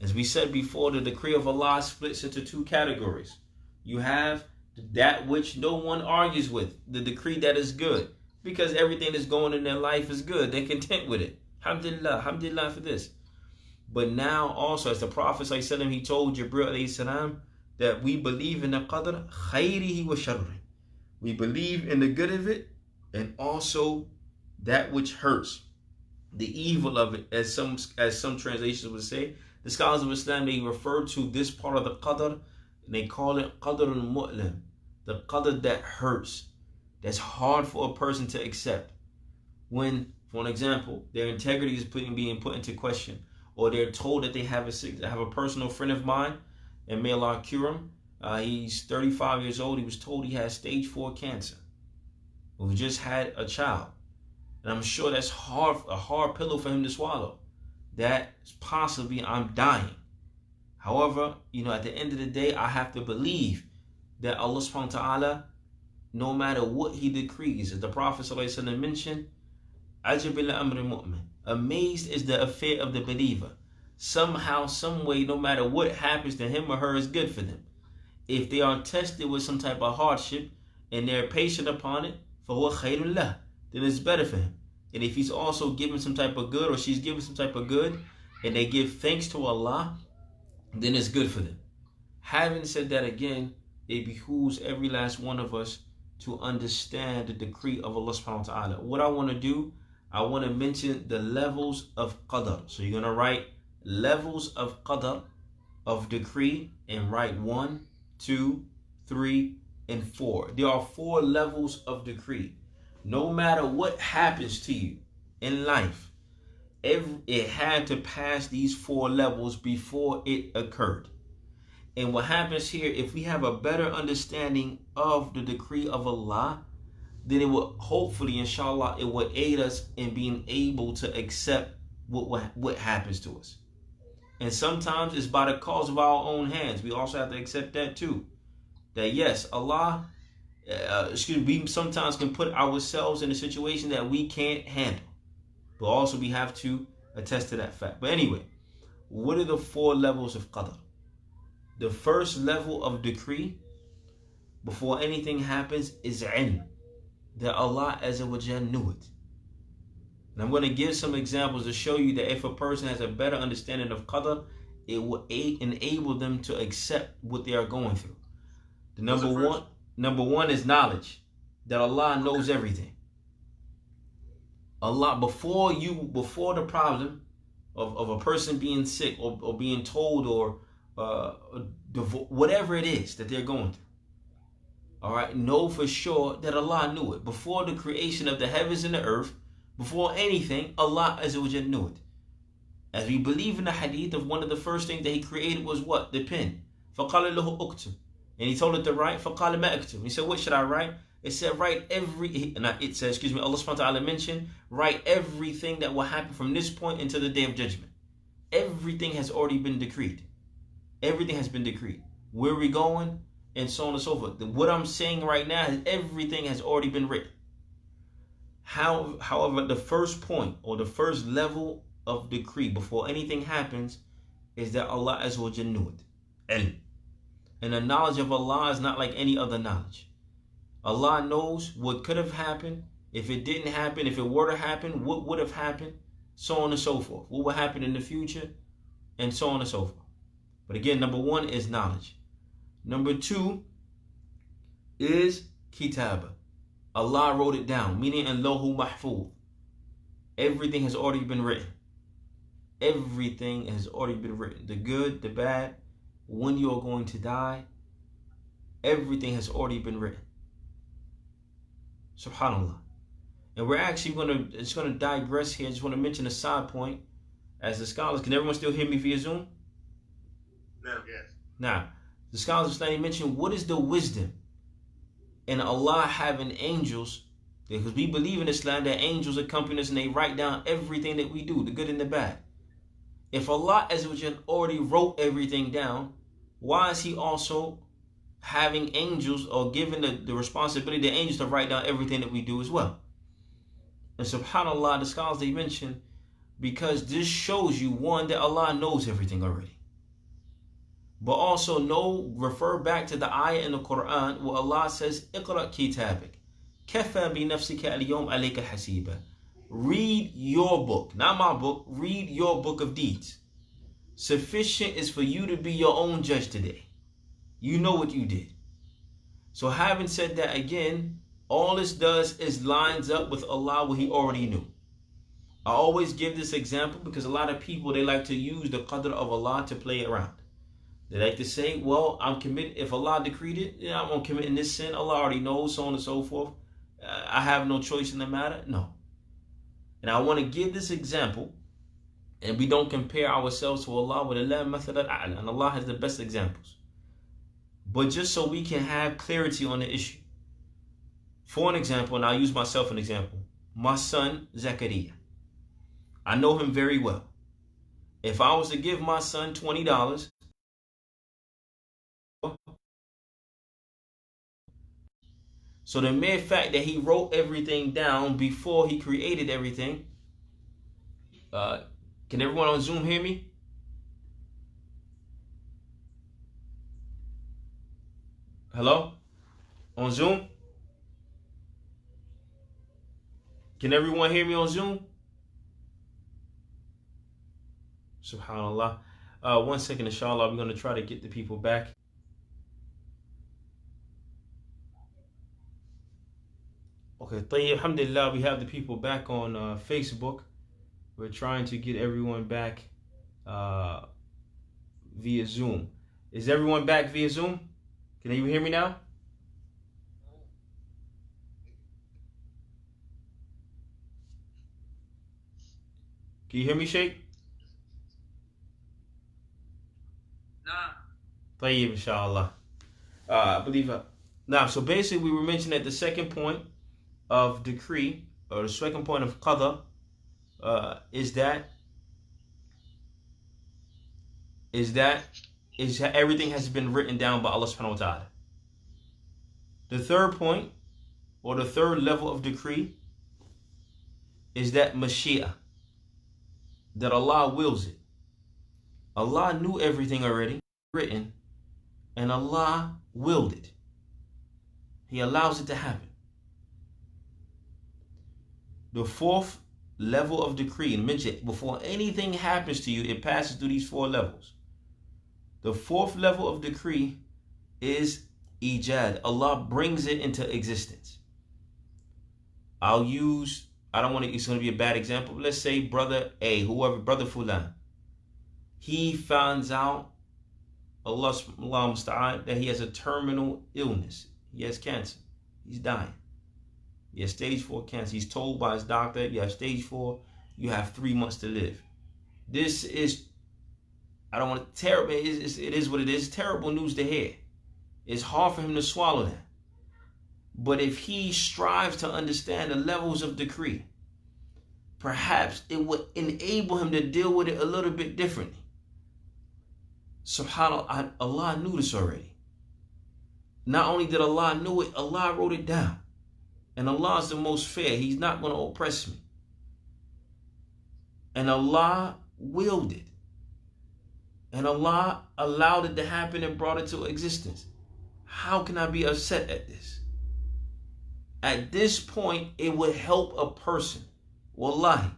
As we said before, the decree of Allah splits into 2 categories. You have that which no one argues with, the decree that is good, because everything that's going in their life is good. They're content with it. Alhamdulillah, alhamdulillah for this. But now also, as the Prophet ﷺ, he told Jibril ﷺ that we believe in the qadr khayrihi wa sharri. We believe in the good of it and also that which hurts, the evil of it, as some translations would say. The scholars of Islam, they refer to this part of the qadr and they call it qadr al-mu'lim, the qadr that hurts, that's hard for a person to accept. When, for an example, their integrity is being put into question, or they're told that they have a personal friend of mine, and may Allah cure him. He's 35 years old. He was told he has stage 4 cancer. We just had a child. And I'm sure that's a hard pillow for him to swallow. That possibly I'm dying. However, at the end of the day, I have to believe that Allah subhanahu wa ta'ala, no matter what he decrees, as the Prophet ﷺ mentioned, Ajab ila amri mu'min. Amazed is the affair of the believer. Somehow, some way, no matter what happens to him or her, is good for them. If they are tested with some type of hardship and they're patient upon it, فَهُوَ خَيْرٌ لَهُ, then it's better for him. And if he's also given some type of good, or she's given some type of good, and they give thanks to Allah, then it's good for them. Having said that, again, it behooves every last one of us to understand the decree of Allah subhanahu wa ta'ala. What I want to do, I want to mention the levels of qadr. So you're going to write levels of qadr, of decree, and write 1, 2, 3, and 4. There are 4 levels of decree. No matter what happens to you in life, it had to pass these 4 levels before it occurred. And what happens here, if we have a better understanding of the decree of Allah, then it will hopefully, inshallah, it will aid us in being able to accept what happens to us. And sometimes it's by the cause of our own hands. We also have to accept that too. That yes, Allah, we sometimes can put ourselves in a situation that we can't handle. But also we have to attest to that fact. But anyway, what are the 4 levels of qadr? The first level of decree, before anything happens, is ilm. That Allah Azza wa Jal knew it. And I'm going to give some examples to show you that if a person has a better understanding of qadr, it will enable them to accept what they are going through. The number one is knowledge. That Allah knows everything. Allah, before the problem of a person being sick or being told or whatever it is that they're going through. All right, know for sure that Allah knew it. Before the creation of the heavens and the earth, before anything, Allah Azza wa Jalla knew it. As we believe in the hadith of one of the first things that he created was what? The pen. فَقَالَ لَهُ أُكْتُبْ. And he told it to write. فَقَالَ مَا أَكْتُبْ. He said, what should I write? It said, write Allah subhanahu wa ta'ala mentioned, write everything that will happen from this point until the day of judgment. Everything has already been decreed. Everything has been decreed. Where we going? And so on and so forth. What I'm saying right now is everything has already been written. However, the first point or the first level of decree before anything happens is that Allah Azza wa Jalla knew it. Ilm. And the knowledge of Allah is not like any other knowledge. Allah knows what could have happened, if it didn't happen, if it were to happen, what would have happened, so on and so forth. What will happen in the future, and so on and so forth. But again, number 1 is knowledge. Number 2 is kitaba. Allah wrote it down, meaning in Lawhu Mahfuz. Everything has already been written. Everything has already been written. The good, the bad, when you are going to die, everything has already been written. Subhanallah. And we're actually going to digress here. I just want to mention a side point as the scholars. Can everyone still hear me via Zoom? No. Yes. Now, the scholars of Islam mention what is the wisdom in Allah having angels, because we believe in Islam that angels accompany us and they write down everything that we do, the good and the bad. If Allah Azza wa Jalla already wrote everything down, why is he also having angels or giving the responsibility to angels to write down everything that we do as well? And subhanAllah, the scholars, they mention, because this shows you, one, that Allah knows everything already. But also refer back to the ayah in the Quran where Allah says, Iqra kitabik. Kafa bi nafsika al-yawm alayka hasiba. Read your book, not my book, read your book of deeds. Sufficient is for you to be your own judge today. You know what you did. So having said that, again, all this does is lines up with Allah what he already knew. I always give this example because a lot of people, they like to use the qadr of Allah to play around. They like to say, well, I'm committed. If Allah decreed it, yeah, I'm committing this sin. Allah already knows, so on and so forth. I have no choice in the matter. No. And I want to give this example, and we don't compare ourselves to Allah with Allah mathalan a'la, and Allah has the best examples. But just so we can have clarity on the issue. For an example, and I'll use myself an example. My son, Zakaria. I know him very well. If I was to give my son $20, so the mere fact that he wrote everything down before he created everything, can everyone on Zoom hear me? Hello? On Zoom? Can everyone hear me on Zoom? SubhanAllah. 1 second, inshallah. We're going to try to get the people back. Okay, tayyib, alhamdulillah, we have the people back on Facebook. We're trying to get everyone back via Zoom. Is everyone back via Zoom? Can you hear me now? Can you hear me, Sheikh? Tayyib, inshallah. I believe. Now, so basically, we were mentioning at the second point of decree, or the second point of qadar, is that everything has been written down by Allah subhanahu wa ta'ala. The third point, or the third level of decree, is that Mashiach, that Allah wills it. Allah knew everything already written, and Allah willed it. He allows it to happen. The fourth level of decree, and mention before anything happens to you, it passes through these four levels. The fourth level of decree is ijad. Allah brings it into existence. I don't want to, it's going to be a bad example, but let's say brother A, whoever, brother Fulan, he finds out, Allah musta'an, that he has a terminal illness. He has cancer. He's dying. He has stage 4 cancer. He's told by his doctor, you have stage 4, you have 3 months to live. This is, I don't want to, terrible. It is what it is. Terrible news to hear. It's hard for him to swallow that. But if he strives to understand the levels of decree, perhaps it would enable him to deal with it a little bit differently. SubhanAllah, Allah knew this already. Not only did Allah know it, Allah wrote it down. And Allah is the most fair. He's not going to oppress me. And Allah willed it. And Allah allowed it to happen and brought it to existence. How can I be upset at this? At this point, it would help a person. Wallahi.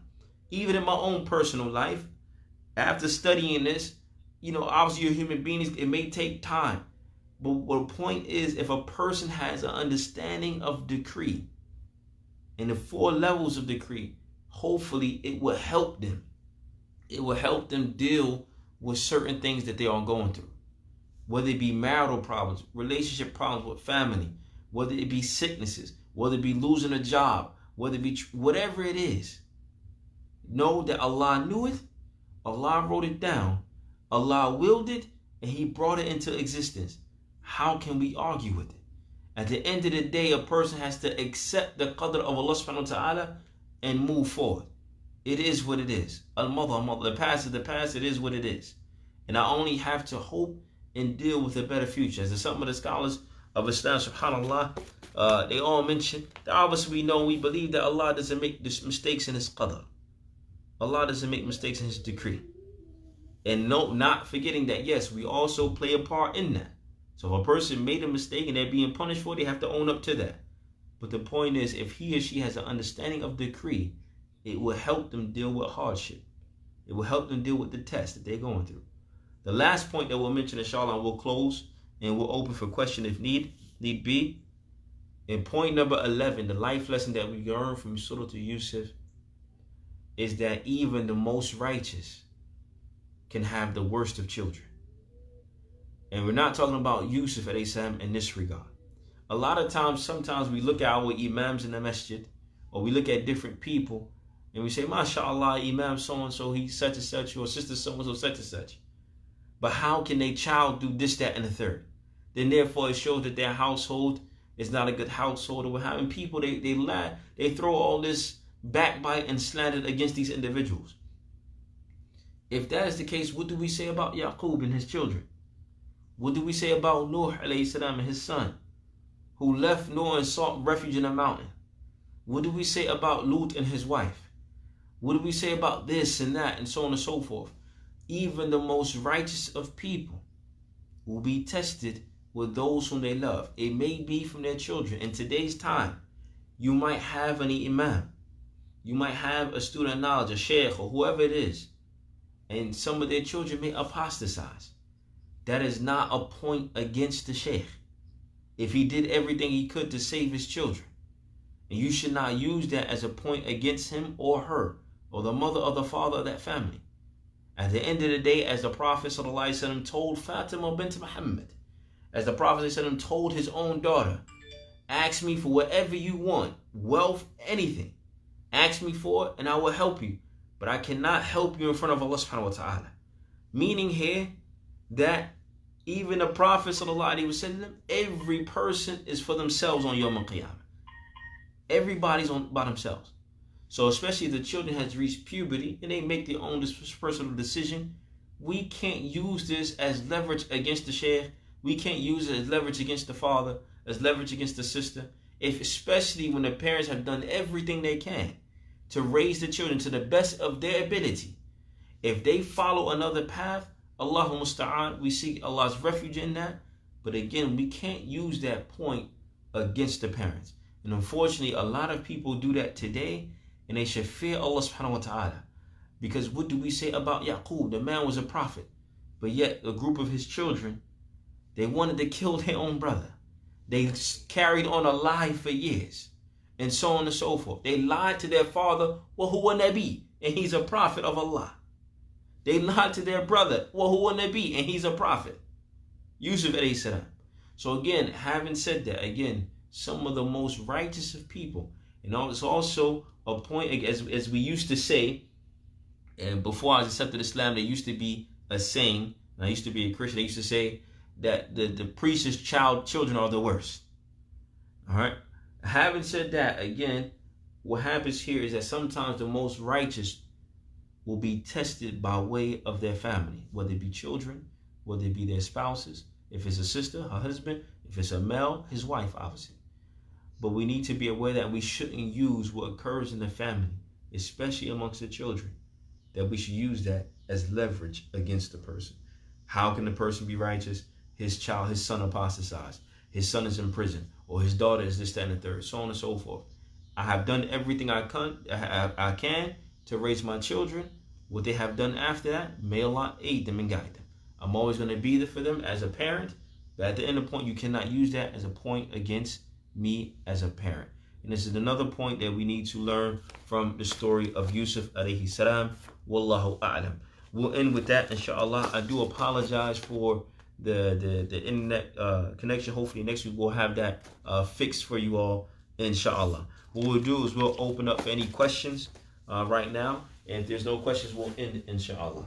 Even in my own personal life, after studying this, obviously you're a human being, it may take time. But the point is, if a person has an understanding of decree and the 4 levels of decree, hopefully it will help them. It will help them deal with certain things that they are going through. Whether it be marital problems, relationship problems with family, whether it be sicknesses, whether it be losing a job, whether it be whatever it is. Know that Allah knew it, Allah wrote it down, Allah willed it, and He brought it into existence. How can we argue with it? At the end of the day, a person has to accept the qadr of Allah subhanahu wa ta'ala and move forward. It is what it is. Al-Mada, the past is the past, it is what it is. And I only have to hope and deal with a better future. As some of the scholars of Islam, subhanAllah, they all mention that obviously we know, we believe that Allah doesn't make mistakes in His qadr. Allah doesn't make mistakes in His decree. And no, not forgetting that, yes, we also play a part in that. So if a person made a mistake and they're being punished for it, they have to own up to that. But the point is, if he or she has an understanding of decree, it will help them deal with hardship. It will help them deal with the test that they're going through. The last point that we'll mention, inshallah, we'll close and we'll open for question if need be. In point number 11, the life lesson that we learn from Surah to Yusuf is that even the most righteous can have the worst of children. And we're not talking about Yusuf alayhi salam in this regard. A lot of times, sometimes we look at our imams in the masjid, or we look at different people, and we say, MashaAllah, Imam so-and-so, he's such and such, or sister so-and-so, such and such. But how can their child do this, that, and the third? Then therefore it shows that their household is not a good household. Or we're having people, they lie, they throw all this backbite and slander against these individuals. If that is the case, what do we say about Yaqub and his children? What do we say about Nuh alayhi salam and his son, who left Noah and sought refuge in a mountain? What do we say about Lut and his wife? What do we say about this and that and so on and so forth? Even the most righteous of people will be tested with those whom they love. It may be from their children. In today's time, you might have an imam. You might have a student of knowledge, a sheikh, or whoever it is, and some of their children may apostatize. That is not a point against the sheikh. If he did everything he could to save his children. And you should not use that as a point against him or her, or the mother or the father of that family. At the end of the day, as the Prophet ﷺ told Fatima bint Muhammad, as the Prophet ﷺ told his own daughter, ask me for whatever you want, wealth, anything. Ask me for it and I will help you. But I cannot help you in front of Allah subhanahu wa ta'ala. Meaning here that even the Prophet ﷺ, every person is for themselves on Yawm al-Qiyamah. Everybody's by themselves. So especially if the children has reached puberty and they make their own personal decision, we can't use this as leverage against the sheikh. We can't use it as leverage against the father, as leverage against the sister, especially when the parents have done everything they can to raise the children to the best of their ability. If they follow another path, Allahu musta'an, we seek Allah's refuge in that. But again, we can't use that point against the parents. And unfortunately, a lot of people do that today, and they should fear Allah subhanahu wa ta'ala. Because what do we say about Yaqub? The man was a prophet. But yet, a group of his children, they wanted to kill their own brother. They carried on a lie for years, and so on and so forth. They lied to their father, wa huwa nabi, and he's a prophet of Allah. They lied to their brother, wa huwa nabi, and he's a prophet. Yusuf alayhi salam. So again, having said that, again, some of the most righteous of people, and it's also a point, as we used to say, and before I accepted Islam, there used to be a saying, and I used to be a Christian, they used to say that the priest's children are the worst. All right. Having said that, again, what happens here is that sometimes the most righteous will be tested by way of their family, whether it be children, whether it be their spouses, if it's a sister, her husband, if it's a male, his wife, obviously. But we need to be aware that we shouldn't use what occurs in the family, especially amongst the children, that we should use that as leverage against the person. How can the person be righteous? His child, his son apostatized. His son is in prison, or his daughter is this, that, and the third, so on and so forth. I have done everything I can to raise my children. What they have done after that, may Allah aid them and guide them. I'm always going to be there for them as a parent, but at the end of the point, you cannot use that as a point against me as a parent. And this is another point that we need to learn from the story of Yusuf alayhi salam. Wallahu a'lam. We'll end with that, inshallah. I do apologize for the internet connection. Hopefully next week we'll have that fixed for you all, inshallah. What we'll do is we'll open up for any questions right now, and if there's no questions, we'll end, inshallah.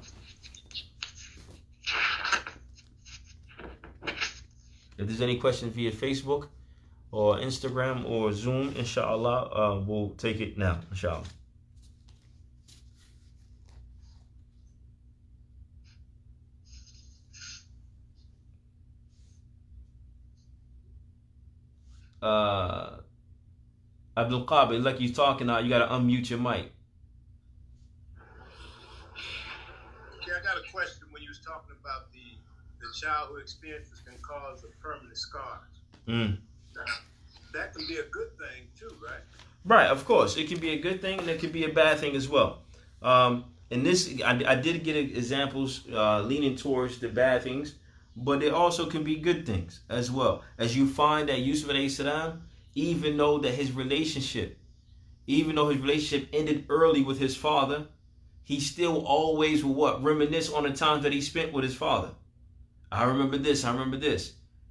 If there's any questions via Facebook or Instagram or Zoom, inshallah, we'll take it now, inshallah. Abdul Qabi, like you're talking now, you gotta unmute your mic. Okay, I got a question. When you was talking about the childhood experiences can cause a permanent scars. Now, that can be a good thing too, right? Right, of course. It can be a good thing and it can be a bad thing as well. and this, I did get examples leaning towards the bad things, but it also can be good things as well. As you find that Yusuf alayhi salam, even though his relationship ended early with his father, he still always will reminisce on the times that he spent with his father. I remember this.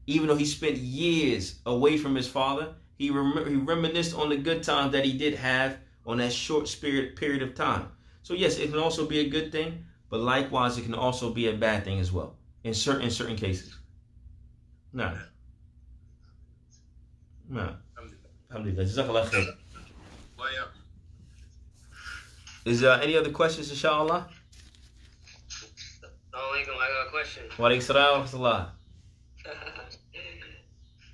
Even though he spent years away from his father, he reminisced on the good times that he did have on that short period of time. So yes, it can also be a good thing, but likewise, it can also be a bad thing as well in certain cases. No. Alhamdulillah. Jazakallah khair. Is there any other questions, inshallah? I got a question. Wa alaikum salam wa rahmatullah.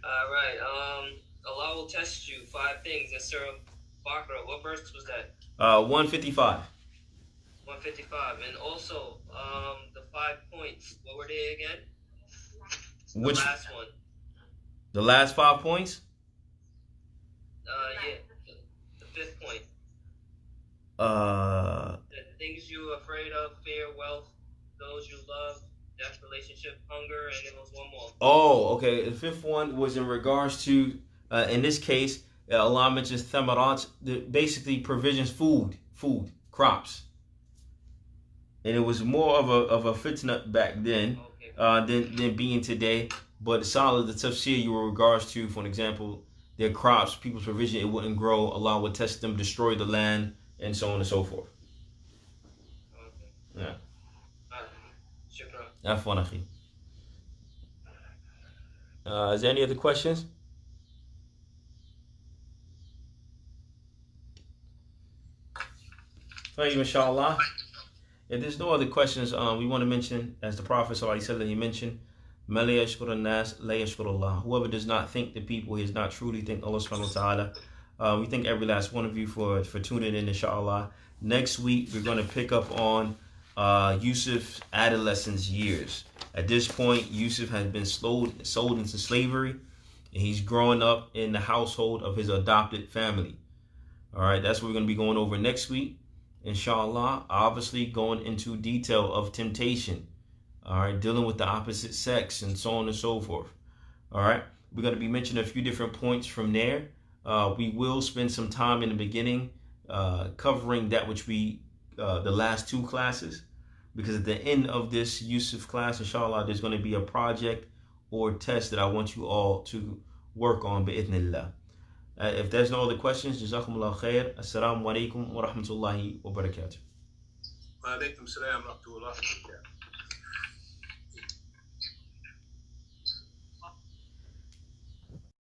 Alright, Allah will test you 5 things in Surah Baqarah. What verse was that? 155. 155. And also, the 5 points, what were they again? Which? The last one. The last 5 points? Yeah. The 5th point. The things you're afraid of, fear, wealth, those you love, death, relationship, hunger, and there was one more. Oh, okay. The 5th one was in regards to, in this case, Allah mentions thamarat, basically provisions, food, crops. And it was more of a fitna back then than being today. But solid, the tafsir you were regards to, for example, their crops, people's provision, it wouldn't grow. Allah would test them, destroy the land, and so on and so forth. Yeah. Afwan akhi. Is there any other questions? Thank you, inshallah. If there's no other questions, we want to mention, as the Prophet ﷺ, he mentioned, whoever does not think the people, he does not truly think Allah subhanahu wa ta'ala. We thank every last one of you for tuning in, inshallah. Next week, we're going to pick up on Yusuf's adolescence years. At this point, Yusuf has been sold into slavery, and he's growing up in the household of his adopted family. All right, that's what we're going to be going over next week, inshallah. Obviously, going into detail of temptation. All right, dealing with the opposite sex and so on and so forth. All right, we're going to be mentioning a few different points from there. We will spend some time in the beginning covering that which we the last 2 classes, because at the end of this Yusuf class, inshallah, there's going to be a project or test that I want you all to work on, bi'idhnillah. If there's no other questions, jazakumullah khair. Assalamu alaikum wa rahmatullahi wa barakatuh. Wa alaikum salam wa rahmatullahi wa barakatuh.